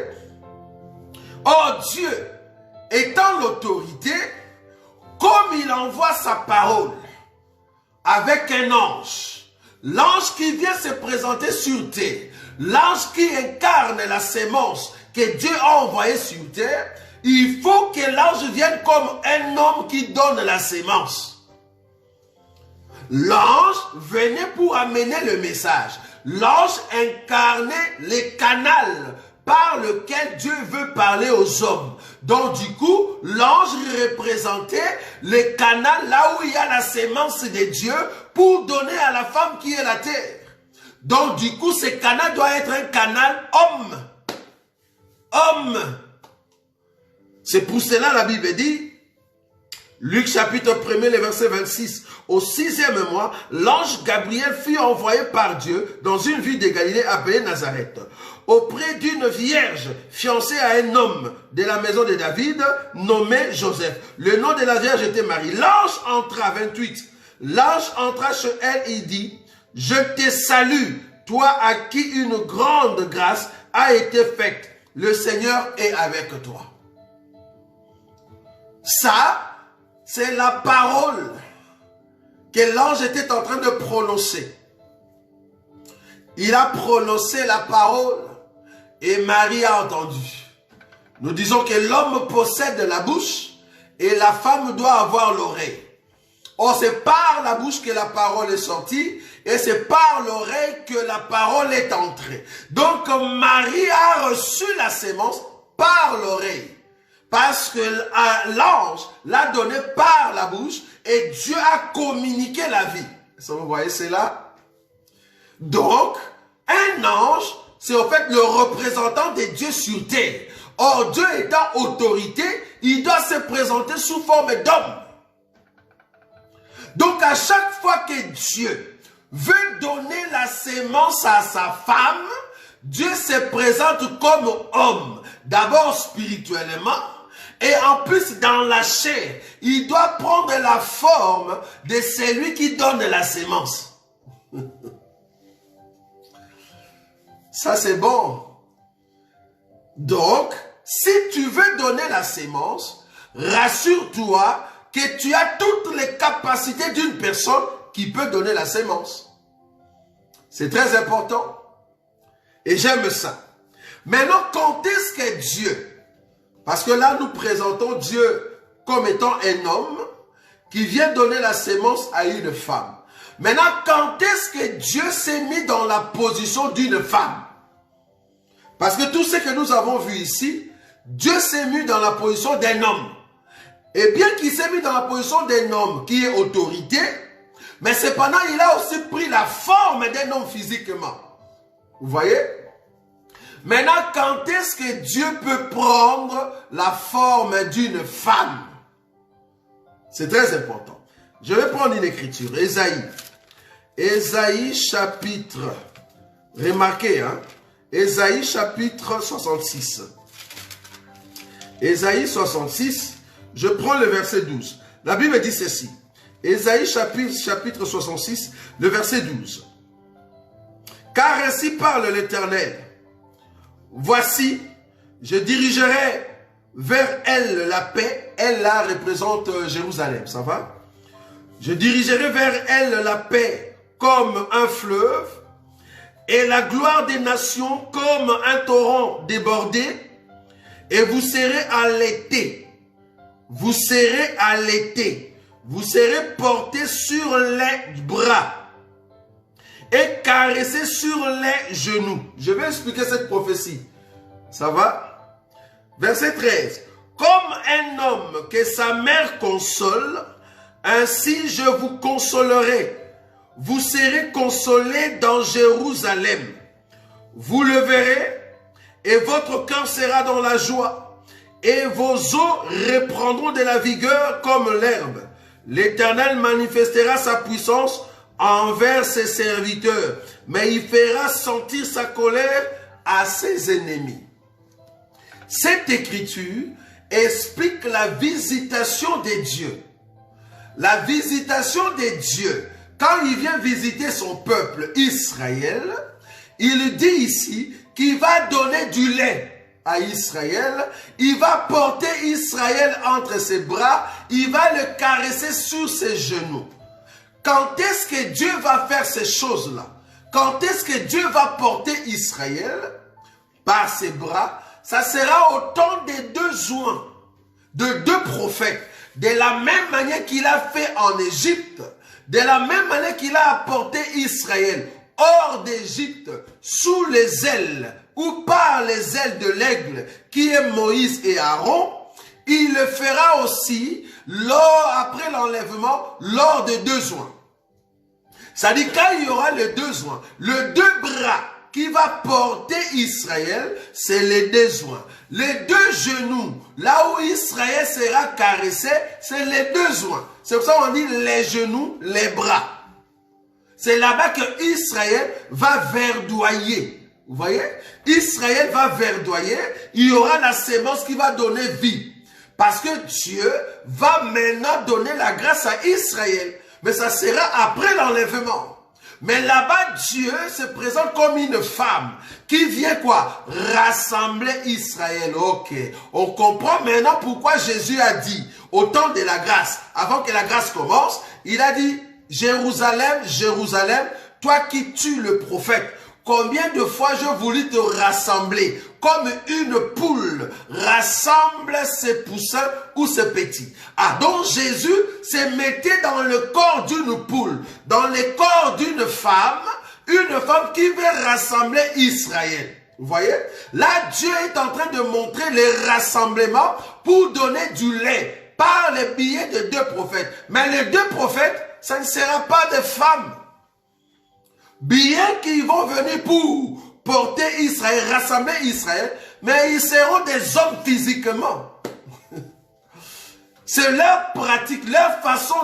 Oh, Dieu, étant l'autorité, comme il envoie sa parole avec un ange, l'ange qui vient se présenter sur terre, l'ange qui incarne la sémence que Dieu a envoyée sur terre, il faut que l'ange vienne comme un homme qui donne la sémence. L'ange venait pour amener le message. L'ange incarnait le canal par lequel Dieu veut parler aux hommes. Donc du coup, l'ange représentait le canal là où il y a la sémence de Dieu pour donner à la femme qui est la terre. Donc du coup, ce canal doit être un canal homme. Homme. C'est pour cela la Bible dit, Luc chapitre 1er, le verset 26, au 6e mois, l'ange Gabriel fut envoyé par Dieu dans une ville de Galilée appelée Nazareth, auprès d'une vierge fiancée à un homme de la maison de David, nommé Joseph. Le nom de la vierge était Marie. L'ange entra, 28, l'ange entra chez elle et dit, « Je te salue, toi à qui une grande grâce a été faite. Le Seigneur est avec toi. » Ça, c'est la parole que l'ange était en train de prononcer. Il a prononcé la parole et Marie a entendu. Nous disons que l'homme possède la bouche et la femme doit avoir l'oreille. Or, c'est par la bouche que la parole est sortie et c'est par l'oreille que la parole est entrée. Donc, Marie a reçu la sémence par l'oreille. parce que l'ange l'a donné par la bouche et Dieu a communiqué la vie. Est-ce que vous voyez cela? Donc, un ange, c'est en fait le représentant de Dieu sur terre. Or, Dieu étant autorité, il doit se présenter sous forme d'homme. Donc, à chaque fois que Dieu veut donner la sémence à sa femme, Dieu se présente comme homme, d'abord spirituellement, et en plus dans la chair, il doit prendre la forme de celui qui donne la sémence. Ça c'est bon. Donc, si tu veux donner la sémence, rassure-toi que tu as toutes les capacités d'une personne qui peut donner la sémence. C'est très important. Et j'aime ça. Maintenant, quand est-ce que Dieu, parce que là nous présentons Dieu comme étant un homme qui vient donner la sémence à une femme. Maintenant, quand est-ce que Dieu s'est mis dans la position d'une femme? Parce que tout ce que nous avons vu ici, Dieu s'est mis dans la position d'un homme. Et bien qu'il s'est mis dans la position d'un homme qui est autorité, mais cependant, il a aussi pris la forme d'un homme physiquement. Vous voyez? Maintenant, quand est-ce que Dieu peut prendre la forme d'une femme? C'est très important. Je vais prendre une écriture. Ésaïe. Ésaïe chapitre. Remarquez, hein? Ésaïe chapitre 66. Ésaïe 66. Je prends le verset 12. La Bible dit ceci. Ésaïe chapitre 66, le verset 12. Car ainsi parle l'Éternel. Voici, je dirigerai vers elle la paix. Elle là représente Jérusalem, ça va? Je dirigerai vers elle la paix comme un fleuve et la gloire des nations comme un torrent débordé. Et vous serez allaités. Vous serez allaités. Vous serez portés sur les bras et caressés sur les genoux. Je vais expliquer cette prophétie. Ça va? Verset 13. Comme un homme que sa mère console, ainsi je vous consolerai. Vous serez consolés dans Jérusalem. Vous le verrez et votre cœur sera dans la joie. Et vos os reprendront de la vigueur comme l'herbe. L'Éternel manifestera sa puissance envers ses serviteurs, mais il fera sentir sa colère à ses ennemis. Cette écriture explique la visitation de Dieu. La visitation de Dieu, quand il vient visiter son peuple Israël, il dit ici qu'il va donner du lait à Israël, il va porter Israël entre ses bras, il va le caresser sur ses genoux. Quand est-ce que Dieu va faire ces choses-là? Quand est-ce que Dieu va porter Israël par ses bras? Ça sera au temps des deux joints, de deux prophètes, de la même manière qu'il a fait en Égypte, de la même manière qu'il a apporté Israël hors d'Égypte, sous les ailes ou par les ailes de l'aigle qui est Moïse et Aaron. Il le fera aussi après l'enlèvement lors de deux joints. C'est-à-dire quand il y aura les deux joints, le deux bras qui va porter Israël, c'est les deux joints. Les deux genoux, là où Israël sera caressé, c'est les deux joints. C'est pour ça qu'on dit les genoux, les bras. C'est là-bas que Israël va verdoyer. Vous voyez? Israël va verdoyer. Il y aura la sémence qui va donner vie. Parce que Dieu va maintenant donner la grâce à Israël. Mais ça sera après l'enlèvement. Mais là-bas, Dieu se présente comme une femme qui vient quoi? Rassembler Israël. Ok. On comprend maintenant pourquoi Jésus a dit au temps de la grâce, avant que la grâce commence, il a dit, Jérusalem, Jérusalem, toi qui tues le prophète, combien de fois je voulais te rassembler comme une poule rassemble ses poussins ou ses petits. Ah, donc Jésus se mettait dans le corps d'une poule, dans le corps d'une femme qui veut rassembler Israël. Vous voyez? Là, Dieu est en train de montrer les rassemblements pour donner du lait par les billets de 2 prophètes. Mais les 2 prophètes, ça ne sera pas des femmes. Bien qu'ils vont venir pour porter Israël, rassembler Israël, mais ils seront des hommes physiquement. C'est leur pratique, leur façon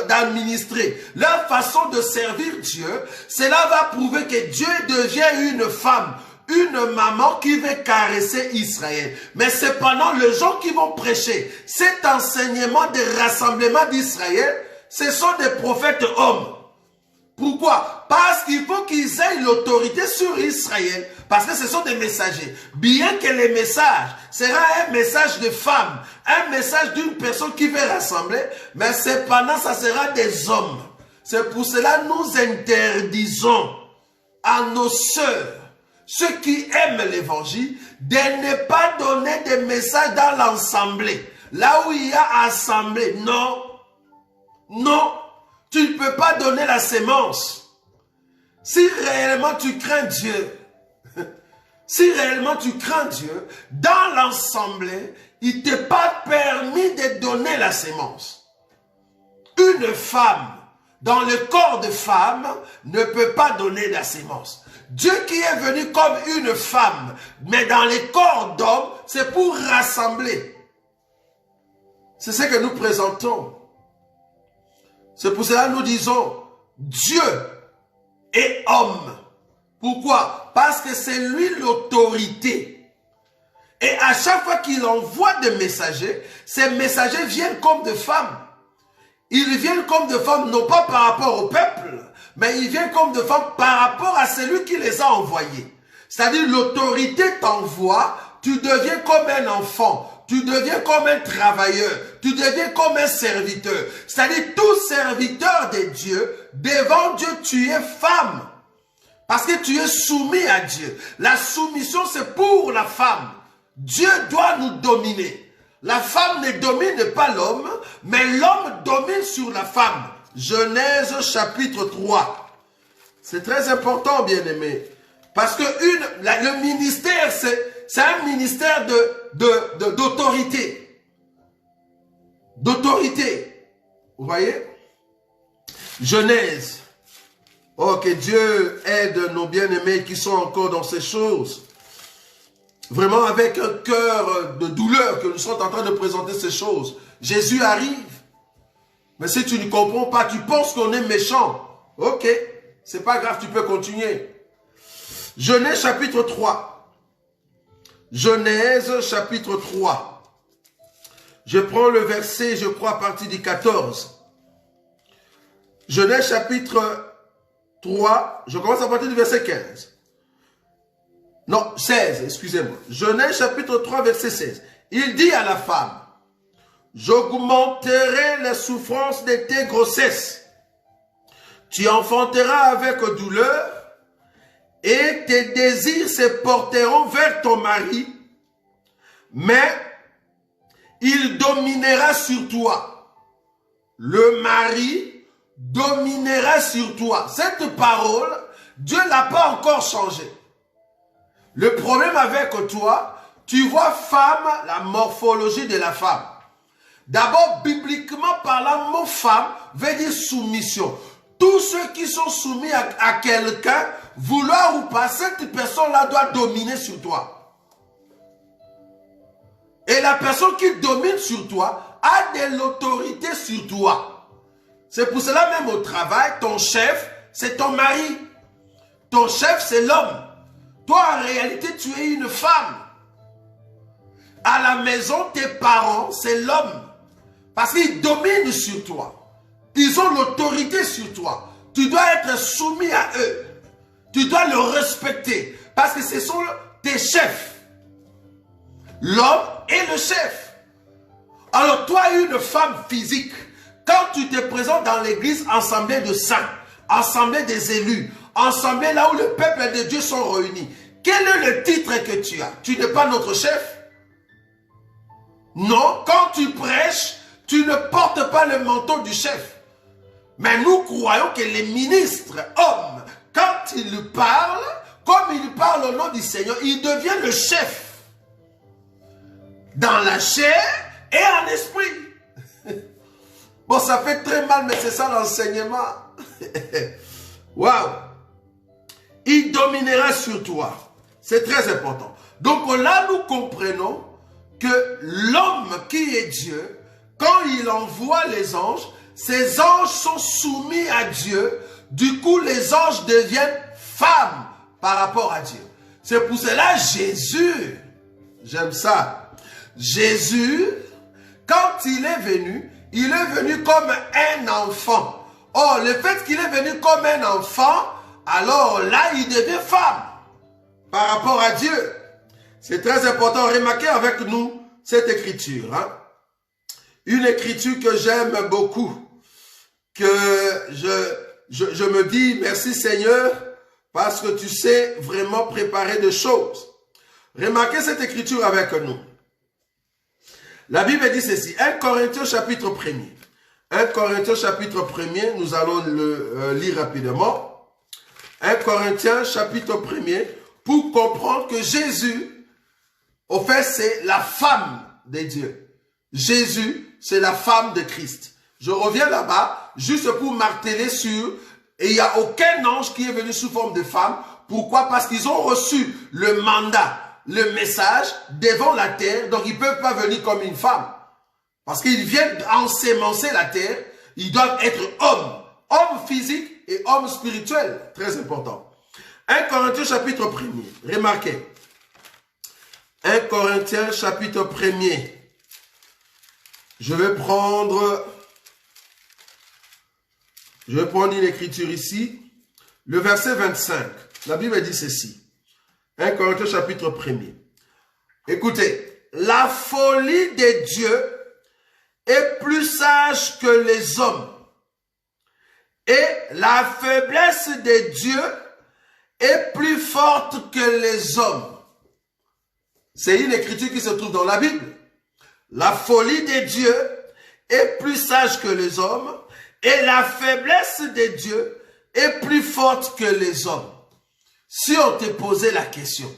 d'administrer, leur façon de servir Dieu. Cela va prouver que Dieu devient une femme, une maman qui veut caresser Israël. Mais cependant, les gens qui vont prêcher cet enseignement des rassemblements d'Israël, ce sont des prophètes hommes. Pourquoi? Parce qu'il faut qu'ils aient l'autorité sur Israël. Parce que ce sont des messagers. Bien que les messages sera un message de femme, un message d'une personne qui veut rassembler, mais cependant, ça sera des hommes. C'est pour cela que nous interdisons à nos sœurs, ceux qui aiment l'évangile, de ne pas donner des messages dans l'assemblée. Là où il y a assemblée. Non. Non. Tu ne peux pas donner la sémence. Si réellement tu crains Dieu, si réellement tu crains Dieu, dans l'assemblée, il ne t'est pas permis de donner la sémence. Une femme, dans le corps de femme, ne peut pas donner la sémence. Dieu qui est venu comme une femme, mais dans les corps d'homme, c'est pour rassembler. C'est ce que nous présentons. C'est pour cela que nous disons Dieu est homme. Pourquoi? Parce que c'est lui l'autorité. Et à chaque fois qu'il envoie des messagers, ces messagers viennent comme des femmes. Ils viennent comme des femmes, non pas par rapport au peuple, mais ils viennent comme des femmes par rapport à celui qui les a envoyés. C'est-à-dire l'autorité t'envoie, tu deviens comme un enfant. Tu deviens comme un travailleur. Tu deviens comme un serviteur. C'est-à-dire, tout serviteur de Dieu, devant Dieu, tu es femme. Parce que tu es soumis à Dieu. La soumission, c'est pour la femme. Dieu doit nous dominer. La femme ne domine pas l'homme, mais l'homme domine sur la femme. Genèse chapitre 3. C'est très important, bien-aimé. Parce que le ministère, c'est un ministère d'autorité. D'autorité. Vous voyez? Genèse. Oh, que Dieu aide nos bien-aimés qui sont encore dans ces choses. Vraiment avec un cœur de douleur que nous sommes en train de présenter ces choses. Jésus arrive. Mais si tu ne comprends pas, tu penses qu'on est méchant. Ok, c'est pas grave, tu peux continuer. Genèse chapitre 3. Genèse chapitre 3. Je prends le verset, je crois, à partir du 14. Genèse chapitre 3, je commence à partir du verset 15. Non, 16, excusez-moi. Genèse chapitre 3, verset 16. Il dit à la femme, j'augmenterai les souffrances de tes grossesses. Tu enfanteras avec douleur et tes désirs se porteront vers ton mari, mais il dominera sur toi. Le mari dominera sur toi. Cette parole, Dieu ne l'a pas encore changée. Le problème avec toi, tu vois femme, la morphologie de la femme. D'abord, bibliquement parlant, le mot femme veut dire soumission. Tous ceux qui sont soumis à quelqu'un, vouloir ou pas, cette personne-là doit dominer sur toi. Et la personne qui domine sur toi a de l'autorité sur toi. C'est pour cela même au travail, ton chef, c'est ton mari. Ton chef, c'est l'homme. Toi, en réalité, tu es une femme. À la maison, tes parents, c'est l'homme. Parce qu'ils dominent sur toi. Ils ont l'autorité sur toi. Tu dois être soumis à eux. Tu dois le respecter. Parce que ce sont tes chefs. L'homme est le chef. Alors toi, une femme physique, quand tu te présentes dans l'église, assemblée de saints, assemblée des élus, assemblée là où le peuple de Dieu sont réunis, quel est le titre que tu as? Tu n'es pas notre chef? Non, quand tu prêches, tu ne portes pas le manteau du chef. Mais nous croyons que les ministres, hommes, quand ils parlent, comme il parle au nom du Seigneur, il devient le chef. Dans la chair et en esprit. Bon, ça fait très mal, mais c'est ça l'enseignement. Waouh! Il dominera sur toi. C'est très important. Donc là, nous comprenons que l'homme qui est Dieu, quand il envoie les anges, ces anges sont soumis à Dieu. Du coup, les anges deviennent femmes par rapport à Dieu. C'est pour cela Jésus, j'aime ça. Jésus, quand il est venu comme un enfant. Or, le fait qu'il est venu comme un enfant, alors là, il devient femme par rapport à Dieu. C'est très important. Remarquez avec nous cette écriture. Hein? Une écriture que j'aime beaucoup. Que je me dis, merci Seigneur, parce que tu sais vraiment préparer des choses. Remarquez cette écriture avec nous. La Bible dit ceci, 1 Corinthiens chapitre 1er. 1 Corinthiens chapitre 1er, nous allons le lire rapidement. 1 Corinthiens chapitre 1er, pour comprendre que Jésus, au fait, c'est la femme de Dieu. Jésus, c'est la femme de Christ. Je reviens là-bas, juste pour marteler sur, et il n'y a aucun ange qui est venu sous forme de femme. Pourquoi? Parce qu'ils ont reçu le mandat, le message devant la terre, donc ils ne peuvent pas venir comme une femme. Parce qu'ils viennent ensemencer la terre, ils doivent être hommes. Hommes physiques et hommes spirituels. Très important. 1 Corinthiens chapitre 1er. Remarquez. 1 Corinthiens chapitre 1er. Je vais prendre une écriture ici. Le verset 25. La Bible dit ceci. 1 Corinthiens chapitre 1er. Écoutez, la folie de Dieu est plus sage que les hommes. Et la faiblesse de Dieu est plus forte que les hommes. C'est une écriture qui se trouve dans la Bible. La folie de Dieu est plus sage que les hommes. Et la faiblesse de Dieu est plus forte que les hommes. Si on te posait la question,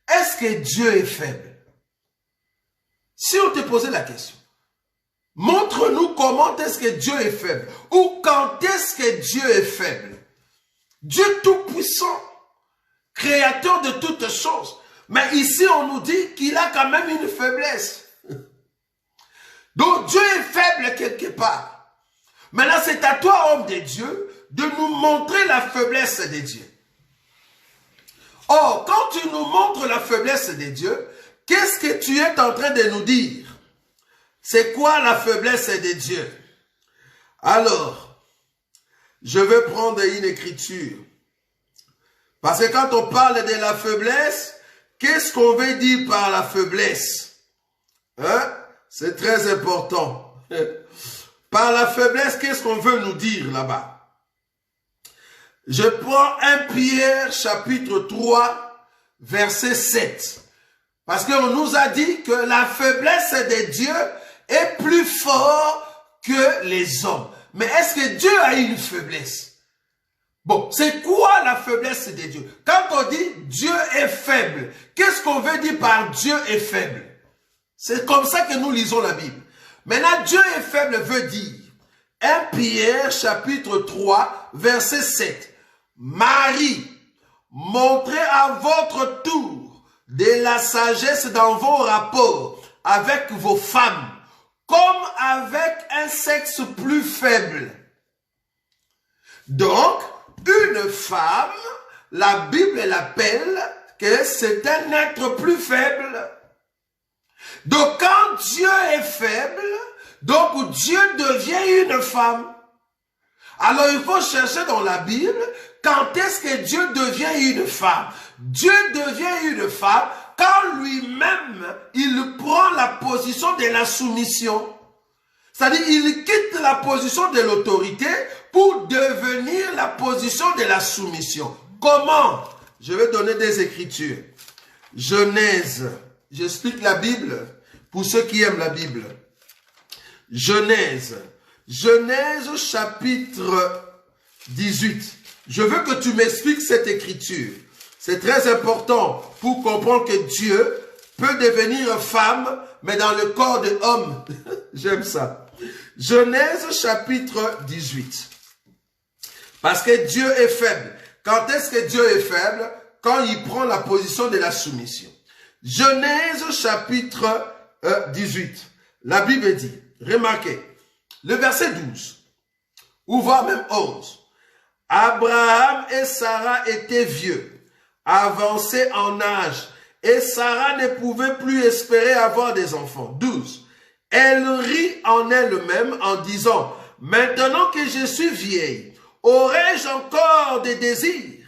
est-ce que Dieu est faible? Si on te posait la question, montre-nous comment est-ce que Dieu est faible. Ou quand est-ce que Dieu est faible. Dieu tout-puissant, créateur de toutes choses. Mais ici, on nous dit qu'il a quand même une faiblesse. Donc, Dieu est faible quelque part. Maintenant, c'est à toi, homme de Dieu, de nous montrer la faiblesse de Dieu. Or, quand tu nous montres la faiblesse de Dieu, qu'est-ce que tu es en train de nous dire? C'est quoi la faiblesse de Dieu? Alors, je vais prendre une écriture. Parce que quand on parle de la faiblesse, qu'est-ce qu'on veut dire par la faiblesse? Hein? C'est très important. Par la faiblesse, qu'est-ce qu'on veut nous dire là-bas? Je prends 1 Pierre chapitre 3, verset 7. Parce qu'on nous a dit que la faiblesse de Dieu est plus fort que les hommes. Mais est-ce que Dieu a une faiblesse? Bon, c'est quoi la faiblesse de Dieu? Quand on dit Dieu est faible, qu'est-ce qu'on veut dire par Dieu est faible? C'est comme ça que nous lisons la Bible. Maintenant, Dieu est faible veut dire 1 Pierre chapitre 3, verset 7. Marie, montrez à votre tour de la sagesse dans vos rapports avec vos femmes, comme avec un sexe plus faible. Donc, une femme, la Bible l'appelle que c'est un être plus faible. Donc, quand Dieu est faible, donc Dieu devient une femme. Alors, il faut chercher dans la Bible, quand est-ce que Dieu devient une femme? Dieu devient une femme quand lui-même, il prend la position de la soumission. C'est-à-dire, il quitte la position de l'autorité pour devenir la position de la soumission. Comment? Je vais donner des écritures. Genèse. J'explique la Bible pour ceux qui aiment la Bible. Genèse. Genèse chapitre 18. Je veux que tu m'expliques cette écriture. C'est très important pour comprendre que Dieu peut devenir femme, mais dans le corps de homme. J'aime ça. Genèse chapitre 18. Parce que Dieu est faible. Quand est-ce que Dieu est faible? Quand il prend la position de la soumission. Genèse chapitre 18. La Bible dit, remarquez, le verset 12, ou voire même 11. Abraham et Sarah étaient vieux, avancés en âge, et Sarah ne pouvait plus espérer avoir des enfants. 12. Elle rit en elle-même en disant, maintenant que je suis vieille, aurais-je encore des désirs?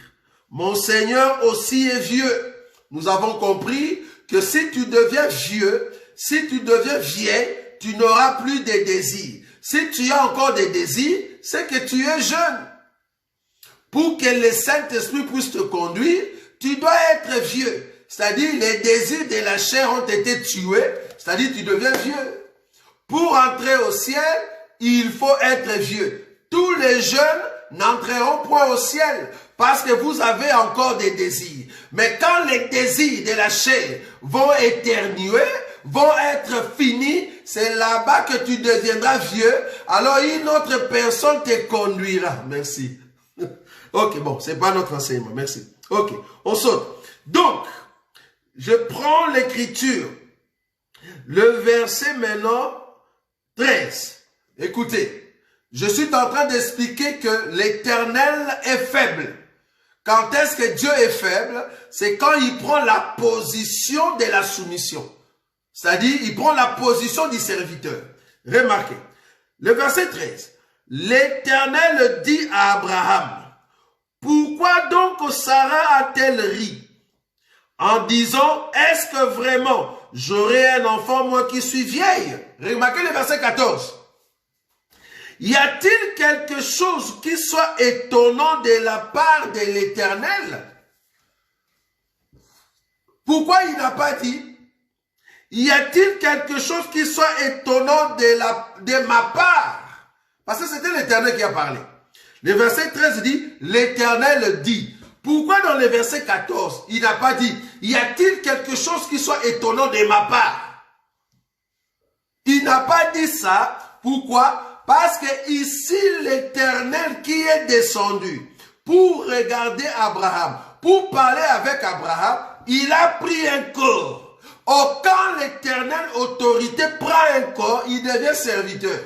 Mon Seigneur aussi est vieux. Nous avons compris que si tu deviens vieux, si tu deviens vieille, tu n'auras plus de désirs. Si tu as encore des désirs, c'est que tu es jeune. Pour que le Saint-Esprit puisse te conduire, tu dois être vieux. C'est-à-dire, les désirs de la chair ont été tués, c'est-à-dire tu deviens vieux. Pour entrer au ciel, il faut être vieux. Tous les jeunes n'entreront point au ciel parce que vous avez encore des désirs. Mais quand les désirs de la chair vont éternuer, vont être finis, c'est là-bas que tu deviendras vieux. Alors une autre personne te conduira. Merci. Ok, bon, c'est pas notre enseignement. Merci. Ok, on saute. Donc, je prends l'écriture. Le verset maintenant 13. Écoutez, je suis en train d'expliquer que l'Éternel est faible. Quand est-ce que Dieu est faible? C'est quand il prend la position de la soumission. C'est-à-dire, il prend la position du serviteur. Remarquez, le verset 13. L'Éternel dit à Abraham, pourquoi donc Sarah a-t-elle ri? En disant, est-ce que vraiment j'aurai un enfant, moi qui suis vieille? Remarquez le verset 14. Y a-t-il quelque chose qui soit étonnant de la part de l'Éternel? Pourquoi il n'a pas dit? Y a-t-il quelque chose qui soit étonnant de ma part? Parce que c'était l'Éternel qui a parlé. Le verset 13 dit, l'Éternel dit. Pourquoi dans le verset 14, il n'a pas dit, y a-t-il quelque chose qui soit étonnant de ma part? Il n'a pas dit ça. Pourquoi? Parce que ici, l'Éternel qui est descendu pour regarder Abraham, pour parler avec Abraham, il a pris un corps. Or, quand l'Éternel autorité prend un corps, il devient serviteur.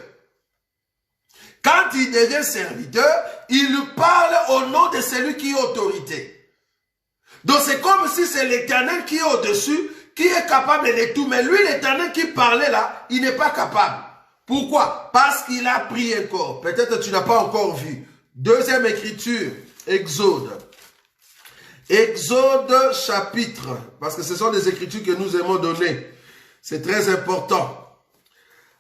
Quand il devient serviteur, il parle au nom de celui qui est autorité. Donc c'est comme si c'est l'Éternel qui est au-dessus, qui est capable de tout. Mais lui, l'Éternel qui parlait là, il n'est pas capable. Pourquoi? Parce qu'il a pris un corps. Peut-être que tu n'as pas encore vu. Deuxième écriture, Exode. Exode chapitre, parce que ce sont des écritures que nous aimons donner. C'est très important.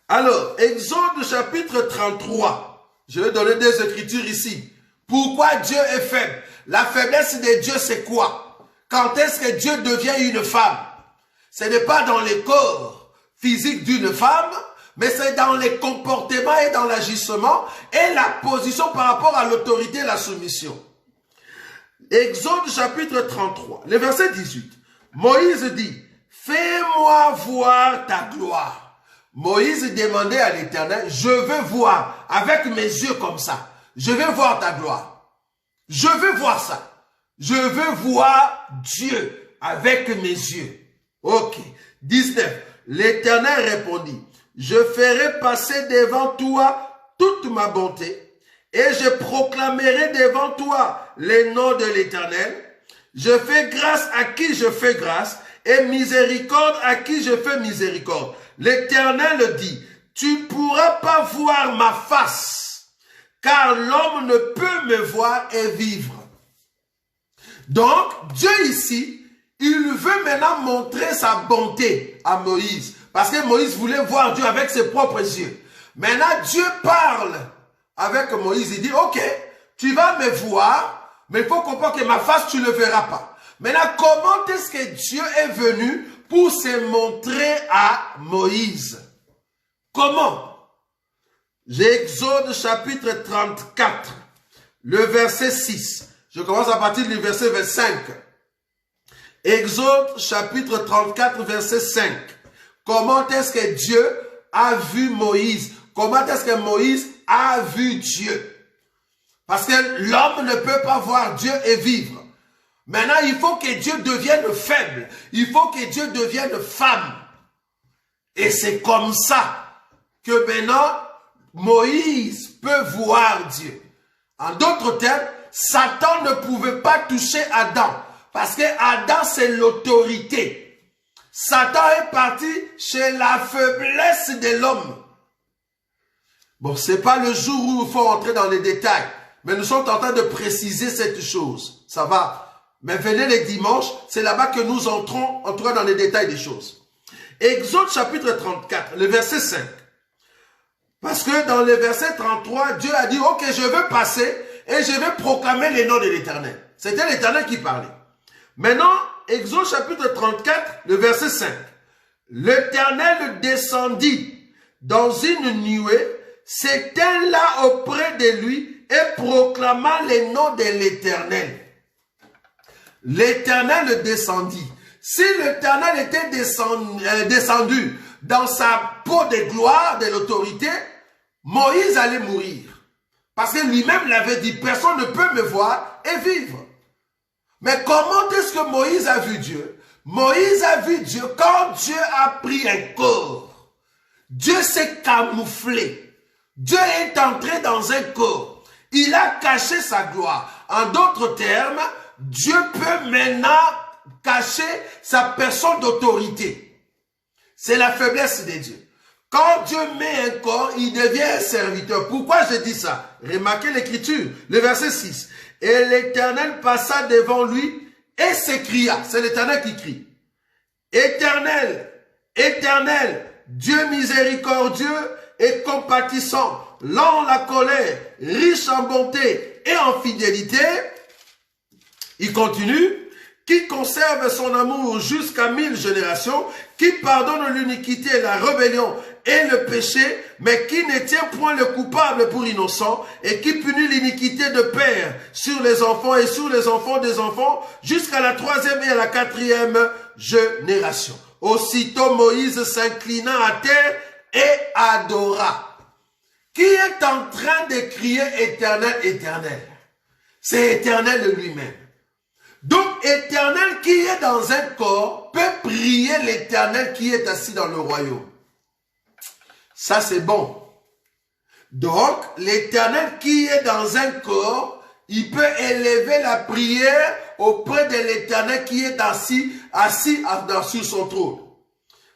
Alors, Exode chapitre 33. Je vais donner des écritures ici. Pourquoi Dieu est faible? La faiblesse de Dieu, c'est quoi? Quand est-ce que Dieu devient une femme? Ce n'est pas dans le corps physique d'une femme, mais c'est dans les comportements et dans l'agissement et la position par rapport à l'autorité et la soumission. Exode chapitre 33, le verset 18. Moïse dit, fais-moi voir ta gloire. Moïse demandait à l'Éternel, je veux voir avec mes yeux comme ça. Je veux voir ta gloire. Je veux voir ça. Je veux voir Dieu avec mes yeux. Ok. 19. L'Éternel répondit, je ferai passer devant toi toute ma bonté et je proclamerai devant toi les noms de l'Éternel. Je fais grâce à qui je fais grâce et miséricorde à qui je fais miséricorde. L'Éternel dit, tu ne pourras pas voir ma face, car l'homme ne peut me voir et vivre. Donc, Dieu ici, il veut maintenant montrer sa bonté à Moïse. Parce que Moïse voulait voir Dieu avec ses propres yeux. Maintenant, Dieu parle avec Moïse. Il dit, ok, tu vas me voir, mais il faut comprendre que ma face, tu ne le verras pas. Maintenant, comment est-ce que Dieu est venu pour se montrer à Moïse? Comment? Exode chapitre 34, le verset 6. Je commence à partir du verset 25. Exode chapitre 34 verset 5. Comment est-ce que Dieu a vu Moïse? Comment est-ce que Moïse a vu Dieu? Parce que l'homme ne peut pas voir Dieu et vivre. Maintenant, il faut que Dieu devienne faible. Il faut que Dieu devienne femme. Et c'est comme ça que maintenant, Moïse peut voir Dieu. En d'autres termes, Satan ne pouvait pas toucher Adam. Parce que Adam, c'est l'autorité. Satan est parti chez la faiblesse de l'homme. Bon, ce n'est pas le jour où il faut entrer dans les détails. Mais nous sommes en train de préciser cette chose. Ça va. Mais venez les dimanches, c'est là-bas que nous entrons dans les détails des choses. Exode chapitre 34, le verset 5. Parce que dans le verset 33, Dieu a dit, ok, je veux passer et je vais proclamer les noms de l'Éternel. C'était l'Éternel qui parlait. Maintenant, Exode chapitre 34, le verset 5. L'Éternel descendit dans une nuée, s'éteint là auprès de lui et proclama les noms de l'Éternel. L'Éternel descendit. Si l'Éternel était descendu dans sa peau de gloire, de l'autorité, Moïse allait mourir. Parce que lui-même l'avait dit, personne ne peut me voir et vivre. Mais comment est-ce que Moïse a vu Dieu? Moïse a vu Dieu quand Dieu a pris un corps. Dieu s'est camouflé. Dieu est entré dans un corps. Il a caché sa gloire. En d'autres termes, Dieu peut maintenant cacher sa personne d'autorité. C'est la faiblesse de Dieu. Quand Dieu met un corps, il devient un serviteur. Pourquoi je dis ça? Remarquez l'écriture, le verset 6. Et l'Éternel passa devant lui et s'écria. C'est l'Éternel qui crie. Éternel, Éternel, Dieu miséricordieux et compatissant, lent la colère, riche en bonté et en fidélité. Il continue. Qui conserve son amour jusqu'à 1000 générations, qui pardonne l'iniquité et la rébellion et le péché, mais qui ne tient point le coupable pour innocent, et qui punit l'iniquité de père sur les enfants et sur les enfants des enfants, jusqu'à la 3e et à la 4e génération. Aussitôt Moïse s'inclina à terre et adora. Qui est en train de crier Éternel, Éternel? C'est Éternel lui-même. Donc, Éternel qui est dans un corps peut prier l'Éternel qui est assis dans le royaume. Ça, c'est bon. Donc, l'Éternel qui est dans un corps, il peut élever la prière auprès de l'Éternel qui est assis sur son trône.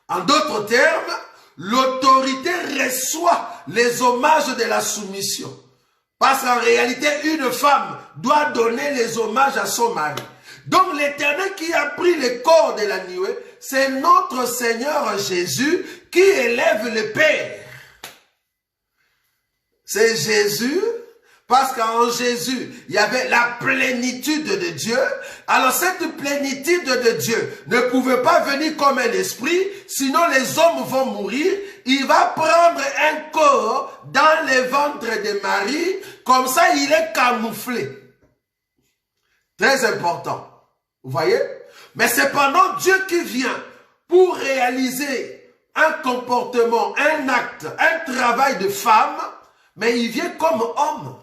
En d'autres termes, l'autorité reçoit les hommages de la soumission. Parce qu'en réalité, une femme doit donner les hommages à son mari. Donc l'Éternel qui a pris le corps de la nuée, c'est notre Seigneur Jésus qui élève le Père. C'est Jésus, parce qu'en Jésus, il y avait la plénitude de Dieu. Alors cette plénitude de Dieu ne pouvait pas venir comme un esprit, sinon les hommes vont mourir. Il va prendre un corps dans le ventre de Marie, comme ça il est camouflé. Très important. Vous voyez? Mais cependant, Dieu qui vient pour réaliser un comportement, un acte, un travail de femme, mais il vient comme homme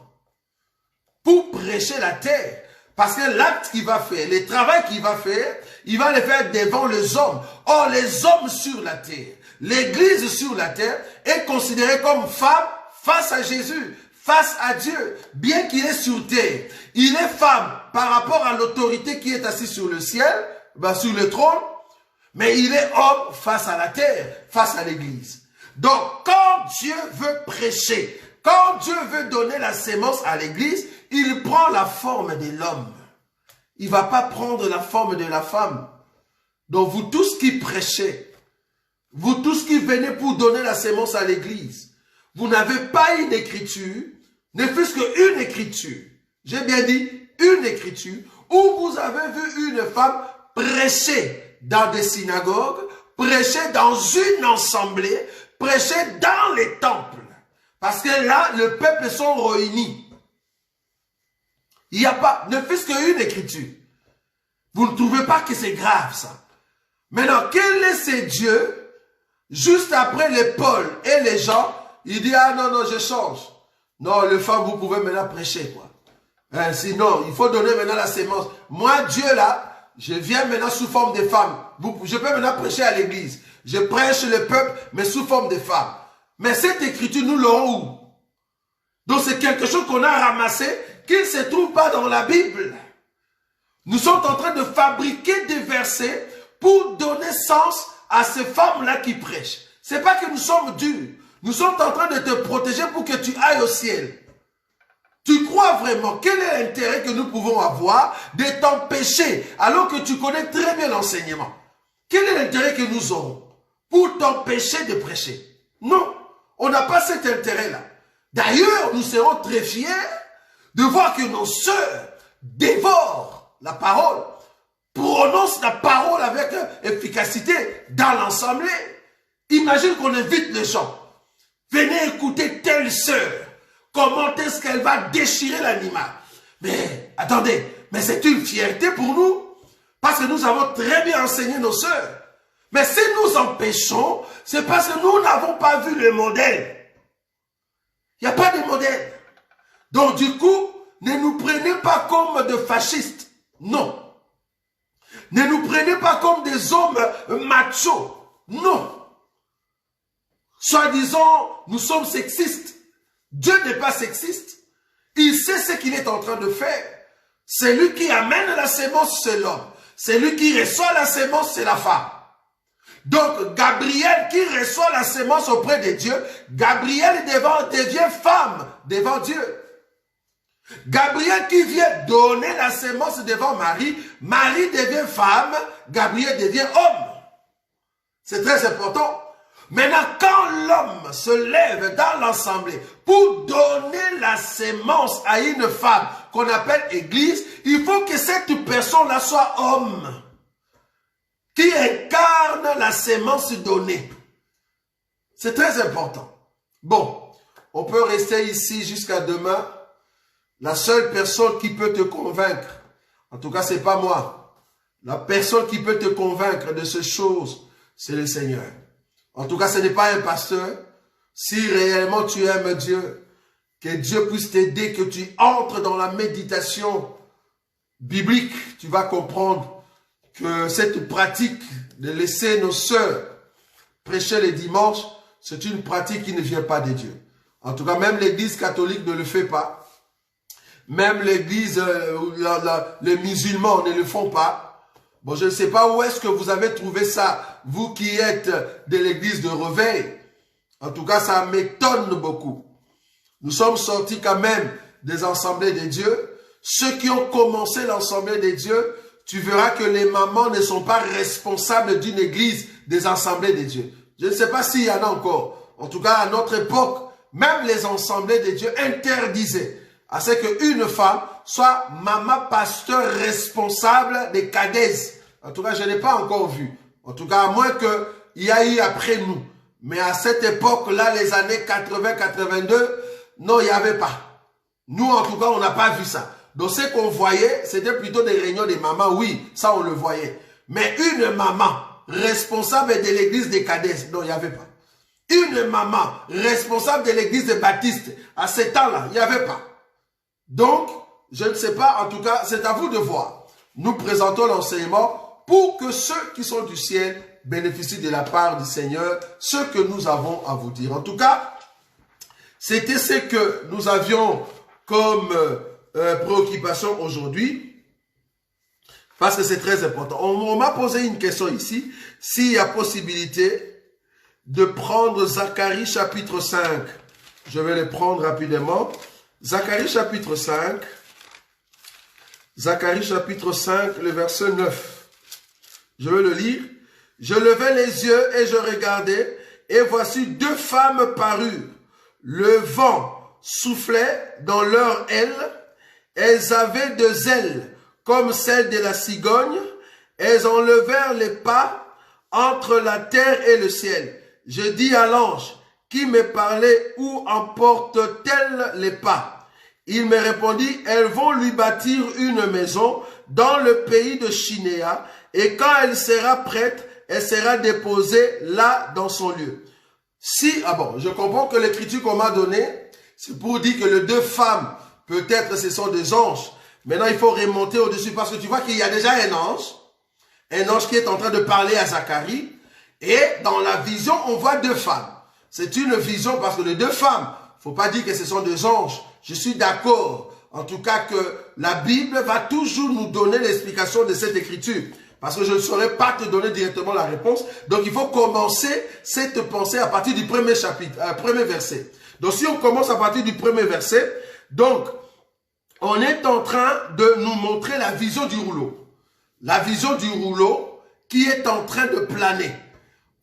pour prêcher la terre. Parce que l'acte qu'il va faire, le travail qu'il va faire, il va le faire devant les hommes. Or, les hommes sur la terre, l'Église sur la terre est considérée comme femme face à Jésus, face à Dieu, bien qu'il est sur terre. Il est femme par rapport à l'autorité qui est assise sur le ciel, sur le trône, mais il est homme face à la terre, face à l'Église. Donc, quand Dieu veut prêcher, quand Dieu veut donner la sémence à l'Église, il prend la forme de l'homme. Il ne va pas prendre la forme de la femme. Donc, vous tous qui prêchez, vous tous qui venez pour donner la sémence à l'Église, vous n'avez pas une écriture, ne fût-ce qu'une écriture. J'ai bien dit une écriture où vous avez vu une femme prêcher dans des synagogues, prêcher dans une assemblée, prêcher dans les temples. Parce que là, le peuple sont réunis. Il n'y a pas, ne fût-ce qu'une écriture. Vous ne trouvez pas que c'est grave ça? Maintenant, quel est ce Dieu? Juste après les Paul et les gens, il dit, ah non, non, je change. Non, les femmes, vous pouvez maintenant prêcher, quoi. Hein, sinon, il faut donner maintenant la sémence. Moi, Dieu, là, je viens maintenant sous forme de femme. Je peux maintenant prêcher à l'église. Je prêche le peuple, mais sous forme de femme. Mais cette écriture, nous l'aurons où? Donc, c'est quelque chose qu'on a ramassé, qui ne se trouve pas dans la Bible. Nous sommes en train de fabriquer des versets pour donner sens à ces femmes-là qui prêchent. Ce n'est pas que nous sommes durs. Nous sommes en train de te protéger pour que tu ailles au ciel. Tu crois vraiment? Quel est l'intérêt que nous pouvons avoir de t'empêcher alors que tu connais très bien l'enseignement? Quel est l'intérêt que nous aurons pour t'empêcher de prêcher? Non, on n'a pas cet intérêt-là. D'ailleurs, nous serons très fiers de voir que nos sœurs dévorent la parole, prononcent la parole avec efficacité dans l'assemblée. Imagine qu'on invite les gens. Venez écouter telle sœur. Comment est-ce qu'elle va déchirer l'animal? Mais attendez, mais c'est une fierté pour nous. Parce que nous avons très bien enseigné nos sœurs. Mais si nous empêchons, c'est parce que nous n'avons pas vu le modèle. Il n'y a pas de modèle. Donc du coup, ne nous prenez pas comme de fascistes. Non. Ne nous prenez pas comme des hommes machos. Non. Soi-disant, nous sommes sexistes. Dieu n'est pas sexiste. Il sait ce qu'il est en train de faire. C'est lui qui amène la sémence, c'est l'homme. C'est lui qui reçoit la sémence, c'est la femme. Donc, Gabriel qui reçoit la sémence auprès de Dieu, Gabriel devient femme devant Dieu. Gabriel qui vient donner la sémence devant Marie, Marie devient femme, Gabriel devient homme. C'est très important. Maintenant, quand l'homme se lève dans l'assemblée pour donner la sémence à une femme qu'on appelle église, il faut que cette personne-là soit homme, qui incarne la sémence donnée. C'est très important. Bon, on peut rester ici jusqu'à demain. La seule personne qui peut te convaincre, en tout cas, ce n'est pas moi. La personne qui peut te convaincre de ces choses, c'est le Seigneur. En tout cas, ce n'est pas un pasteur. Si réellement tu aimes Dieu, que Dieu puisse t'aider, que tu entres dans la méditation biblique, tu vas comprendre que cette pratique de laisser nos sœurs prêcher les dimanches, c'est une pratique qui ne vient pas de Dieu. En tout cas, même l'Église catholique ne le fait pas. Même l'Église, les musulmans ne le font pas. Bon, je ne sais pas où est-ce que vous avez trouvé ça, vous qui êtes de l'Église de Réveil. En tout cas, ça m'étonne beaucoup. Nous sommes sortis quand même des assemblées de Dieu. Ceux qui ont commencé l'assemblée de Dieu, tu verras que les mamans ne sont pas responsables d'une église des assemblées de Dieu. Je ne sais pas s'il y en a encore. En tout cas, à notre époque, même les assemblées de Dieu interdisaient à ce qu'une femme soit maman pasteur responsable des cadèses. En tout cas, je n'ai pas encore vu. En tout cas, à moins qu'il y a eu après nous. Mais à cette époque-là, les années 80-82, non, il n'y avait pas. Nous, en tout cas, on n'a pas vu ça. Donc, ce qu'on voyait, c'était plutôt des réunions des mamans. Oui, ça, on le voyait. Mais une maman responsable de l'église des cadèses, non, il n'y avait pas. Une maman responsable de l'église des baptistes, à ce temps-là, il n'y avait pas. Donc, je ne sais pas, en tout cas, c'est à vous de voir. Nous présentons l'enseignement pour que ceux qui sont du ciel bénéficient de la part du Seigneur, ce que nous avons à vous dire. En tout cas, c'était ce que nous avions comme préoccupation aujourd'hui, parce que c'est très important. On m'a posé une question ici, s'il y a possibilité de prendre Zacharie chapitre 5. Je vais le prendre rapidement. Zacharie chapitre 5. Zacharie chapitre 5, le verset 9. Je vais le lire. Je levai les yeux et je regardai, et voici deux femmes parurent. Le vent soufflait dans leurs ailes. Elles avaient deux ailes comme celles de la cigogne. Elles enlevèrent les pas entre la terre et le ciel. Je dis à l'ange qui me parlait, où emportent-elles les pas? Il me répondit, elles vont lui bâtir une maison, dans le pays de Chinéa, et quand elle sera prête, elle sera déposée là dans son lieu. Si, ah bon, je comprends que l'écriture qu'on m'a donnée, c'est pour dire que les deux femmes, peut-être ce sont des anges. Maintenant, il faut remonter au-dessus parce que tu vois qu'il y a déjà un ange qui est en train de parler à Zacharie. Et dans la vision, on voit deux femmes. C'est une vision parce que les deux femmes, faut pas dire que ce sont des anges. Je suis d'accord. En tout cas que la Bible va toujours nous donner l'explication de cette écriture. Parce que je ne saurais pas te donner directement la réponse. Donc il faut commencer cette pensée à partir du premier chapitre, premier verset. Donc si on commence à partir du premier verset, donc on est en train de nous montrer la vision du rouleau. La vision du rouleau qui est en train de planer.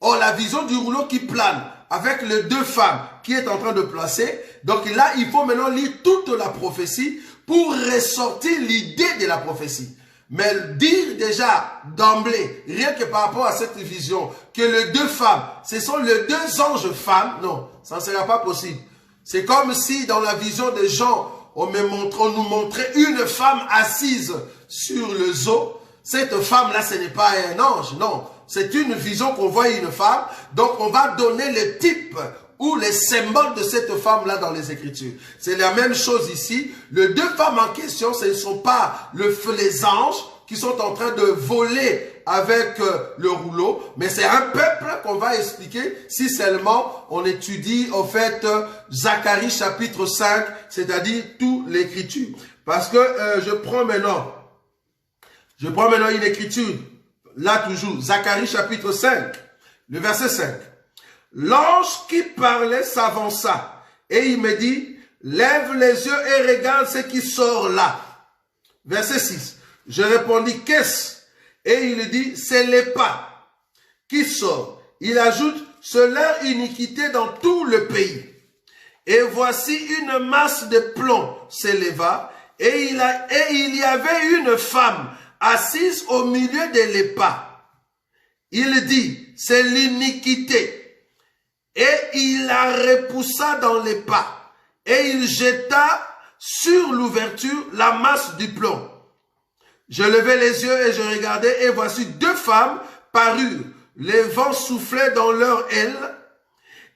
Or la vision du rouleau qui plane avec les deux femmes qui est en train de placer. Donc là, il faut maintenant lire toute la prophétie pour ressortir l'idée de la prophétie. Mais dire déjà d'emblée, rien que par rapport à cette vision, que les deux femmes, ce sont les deux anges femmes, non, ça ne sera pas possible. C'est comme si dans la vision des gens, on nous montrait une femme assise sur le zoo. Cette femme-là, ce n'est pas un ange, non. C'est une vision qu'on voit une femme. Donc, on va donner le type ou les symboles de cette femme-là dans les Écritures. C'est la même chose ici. Les deux femmes en question, ce ne sont pas les anges qui sont en train de voler avec le rouleau, mais c'est un peuple qu'on va expliquer si seulement on étudie, au fait, Zacharie chapitre 5, c'est-à-dire toute l'Écriture. Parce que je prends maintenant une écriture, là toujours, Zacharie chapitre 5, le verset 5. L'ange qui parlait s'avança et il me dit, lève les yeux et regarde ce qui sort là. Verset 6. Je répondis, qu'est-ce? Et il dit, c'est l'épas qui sort. Il ajoute, c'est leur iniquité dans tout le pays. Et voici une masse de plomb s'éleva et il y avait une femme assise au milieu de l'épas. Il dit, c'est l'iniquité. Et il la repoussa dans l'épas. Et il jeta sur l'ouverture la masse du plomb. Je levai les yeux et je regardai, et voici deux femmes parurent. Les vents soufflaient dans leurs ailes.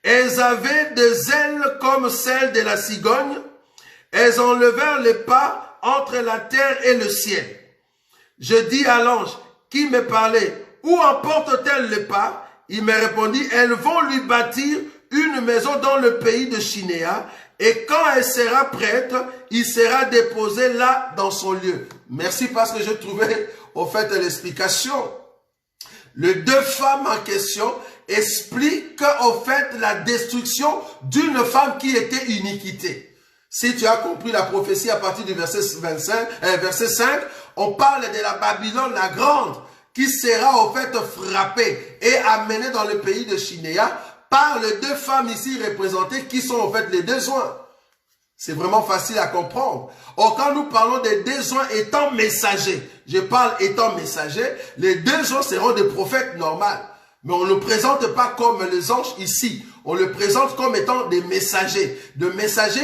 Elles avaient des ailes comme celles de la cigogne. Elles enlevèrent les pas entre la terre et le ciel. Je dis à l'ange qui me parlait, où emportent-elles les pas? Il me répondit, elles vont lui bâtir une maison dans le pays de Chinéa, et quand elle sera prête, il sera déposé là dans son lieu. Merci parce que je trouvais au fait l'explication. Les deux femmes en question expliquent au fait la destruction d'une femme qui était iniquité. Si tu as compris la prophétie à partir du verset 5, on parle de la Babylone la grande qui sera au fait frappée et amenée dans le pays de Chinéa par les deux femmes ici représentées qui sont en fait les deux oins. C'est vraiment facile à comprendre. Or, quand nous parlons des deux oins étant messagers, je parle étant messagers, les deux oins seront des prophètes normaux. Mais on ne le présente pas comme les anges ici. On le présente comme étant des messagers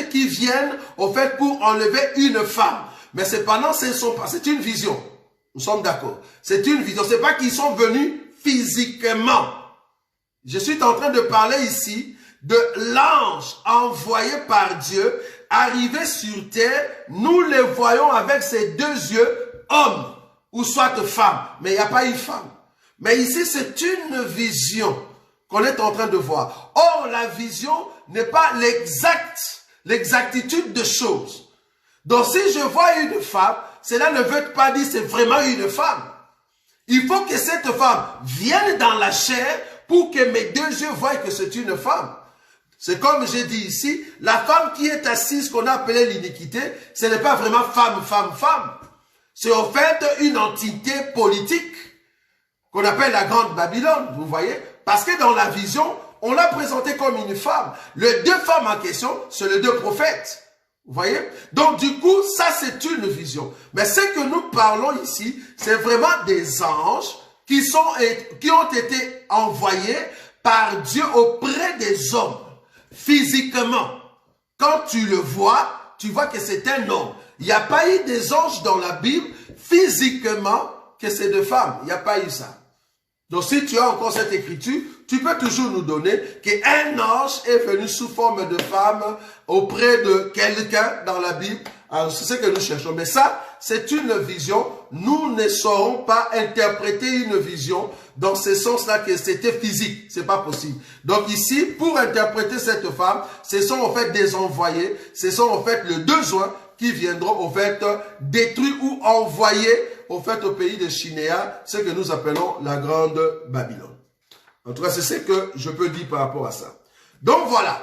qui viennent au fait pour enlever une femme. Mais cependant, c'est une vision. Nous sommes d'accord. C'est une vision. C'est pas qu'ils sont venus physiquement. Je suis en train de parler ici de l'ange envoyé par Dieu, arrivé sur terre. Nous le voyons avec ses deux yeux, homme ou soit femme. Mais il n'y a pas une femme. Mais ici, c'est une vision qu'on est en train de voir. Or, la vision n'est pas l'exactitude de choses. Donc, si je vois une femme, cela ne veut pas dire que c'est vraiment une femme. Il faut que cette femme vienne dans la chair pour que mes deux yeux voient que c'est une femme. C'est comme j'ai dit ici, la femme qui est assise, qu'on a appelée l'iniquité, ce n'est pas vraiment femme. C'est en fait une entité politique qu'on appelle la Grande Babylone, vous voyez? Parce que dans la vision, on l'a présentée comme une femme. Les deux femmes en question, c'est les deux prophètes. Vous voyez? Donc du coup, ça c'est une vision. Mais ce que nous parlons ici, c'est vraiment des anges qui ont été envoyés par Dieu auprès des hommes. Physiquement, quand tu le vois, tu vois que c'est un homme. Il n'y a pas eu des anges dans la Bible, physiquement, que c'est de femmes. Il n'y a pas eu ça. Donc, si tu as encore cette écriture, tu peux toujours nous donner qu'un ange est venu sous forme de femme auprès de quelqu'un dans la Bible. Alors, c'est ce que nous cherchons. Mais ça, c'est une vision. Nous ne saurons pas interpréter une vision dans ce sens-là que c'était physique. C'est pas possible. Donc ici, pour interpréter cette femme, ce sont en fait des envoyés. Ce sont en fait les deux oins qui viendront en fait détruire ou envoyer au fait au pays de Shinéa, ce que nous appelons la grande Babylone. En tout cas, c'est ce que je peux dire par rapport à ça. Donc voilà.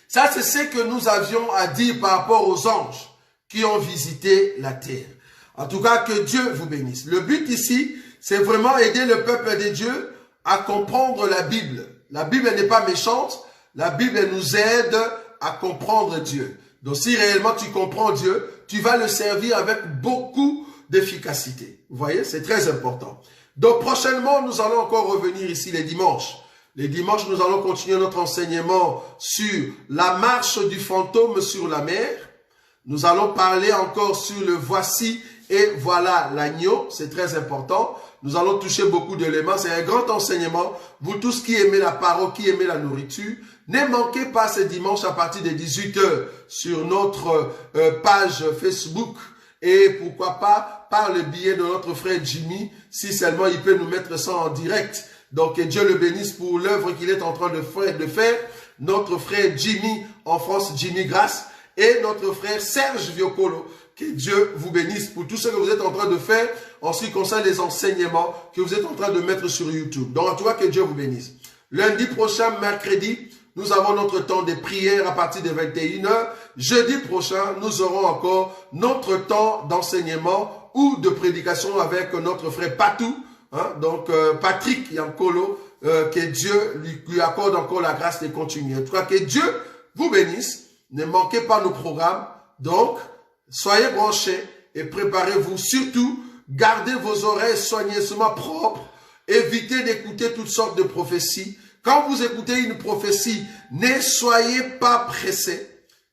Ça, c'est ce que nous avions à dire par rapport aux anges qui ont visité la terre. En tout cas, que Dieu vous bénisse. Le but ici, c'est vraiment aider le peuple de Dieu à comprendre la Bible. La Bible n'est pas méchante. La Bible nous aide à comprendre Dieu. Donc, si réellement tu comprends Dieu, tu vas le servir avec beaucoup d'efficacité. Vous voyez, c'est très important. Donc, prochainement, nous allons encore revenir ici les dimanches. Les dimanches, nous allons continuer notre enseignement sur la marche du fantôme sur la mer. Nous allons parler encore sur le voici et voilà l'agneau. C'est très important. Nous allons toucher beaucoup d'éléments. C'est un grand enseignement. Vous tous qui aimez la parole, qui aimez la nourriture, ne manquez pas ce dimanche à partir de 18 h sur notre page Facebook. Et pourquoi pas, par le biais de notre frère Jimmy, si seulement il peut nous mettre ça en direct. Donc, que Dieu le bénisse pour l'œuvre qu'il est en train de faire. Notre frère Jimmy en France, Jimmy Grasse, et notre frère Serge Viocolo. Que Dieu vous bénisse pour tout ce que vous êtes en train de faire en ce qui concerne les enseignements que vous êtes en train de mettre sur YouTube. Donc, en tout cas, que Dieu vous bénisse. Lundi prochain, mercredi, nous avons notre temps de prière à partir de 21 h. Jeudi prochain, nous aurons encore notre temps d'enseignement ou de prédication avec notre frère Patou. Hein? Donc, Patrick Yankolo, que Dieu lui accorde encore la grâce de continuer. En tout cas, que Dieu vous bénisse. Ne manquez pas nos programmes. Donc, soyez branchés et préparez-vous. Surtout, gardez vos oreilles soigneusement propres. Évitez d'écouter toutes sortes de prophéties. Quand vous écoutez une prophétie, ne soyez pas pressés.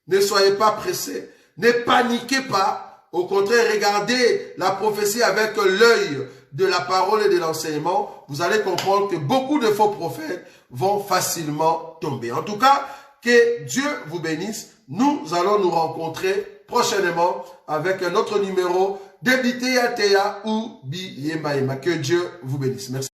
Ne soyez pas pressés. Ne paniquez pas. Au contraire, regardez la prophétie avec l'œil de la parole et de l'enseignement. Vous allez comprendre que beaucoup de faux prophètes vont facilement tomber. En tout cas, que Dieu vous bénisse. Nous allons nous rencontrer prochainement avec un autre numéro d'Ebité Atea ou Bi Yemba. Que Dieu vous bénisse. Merci.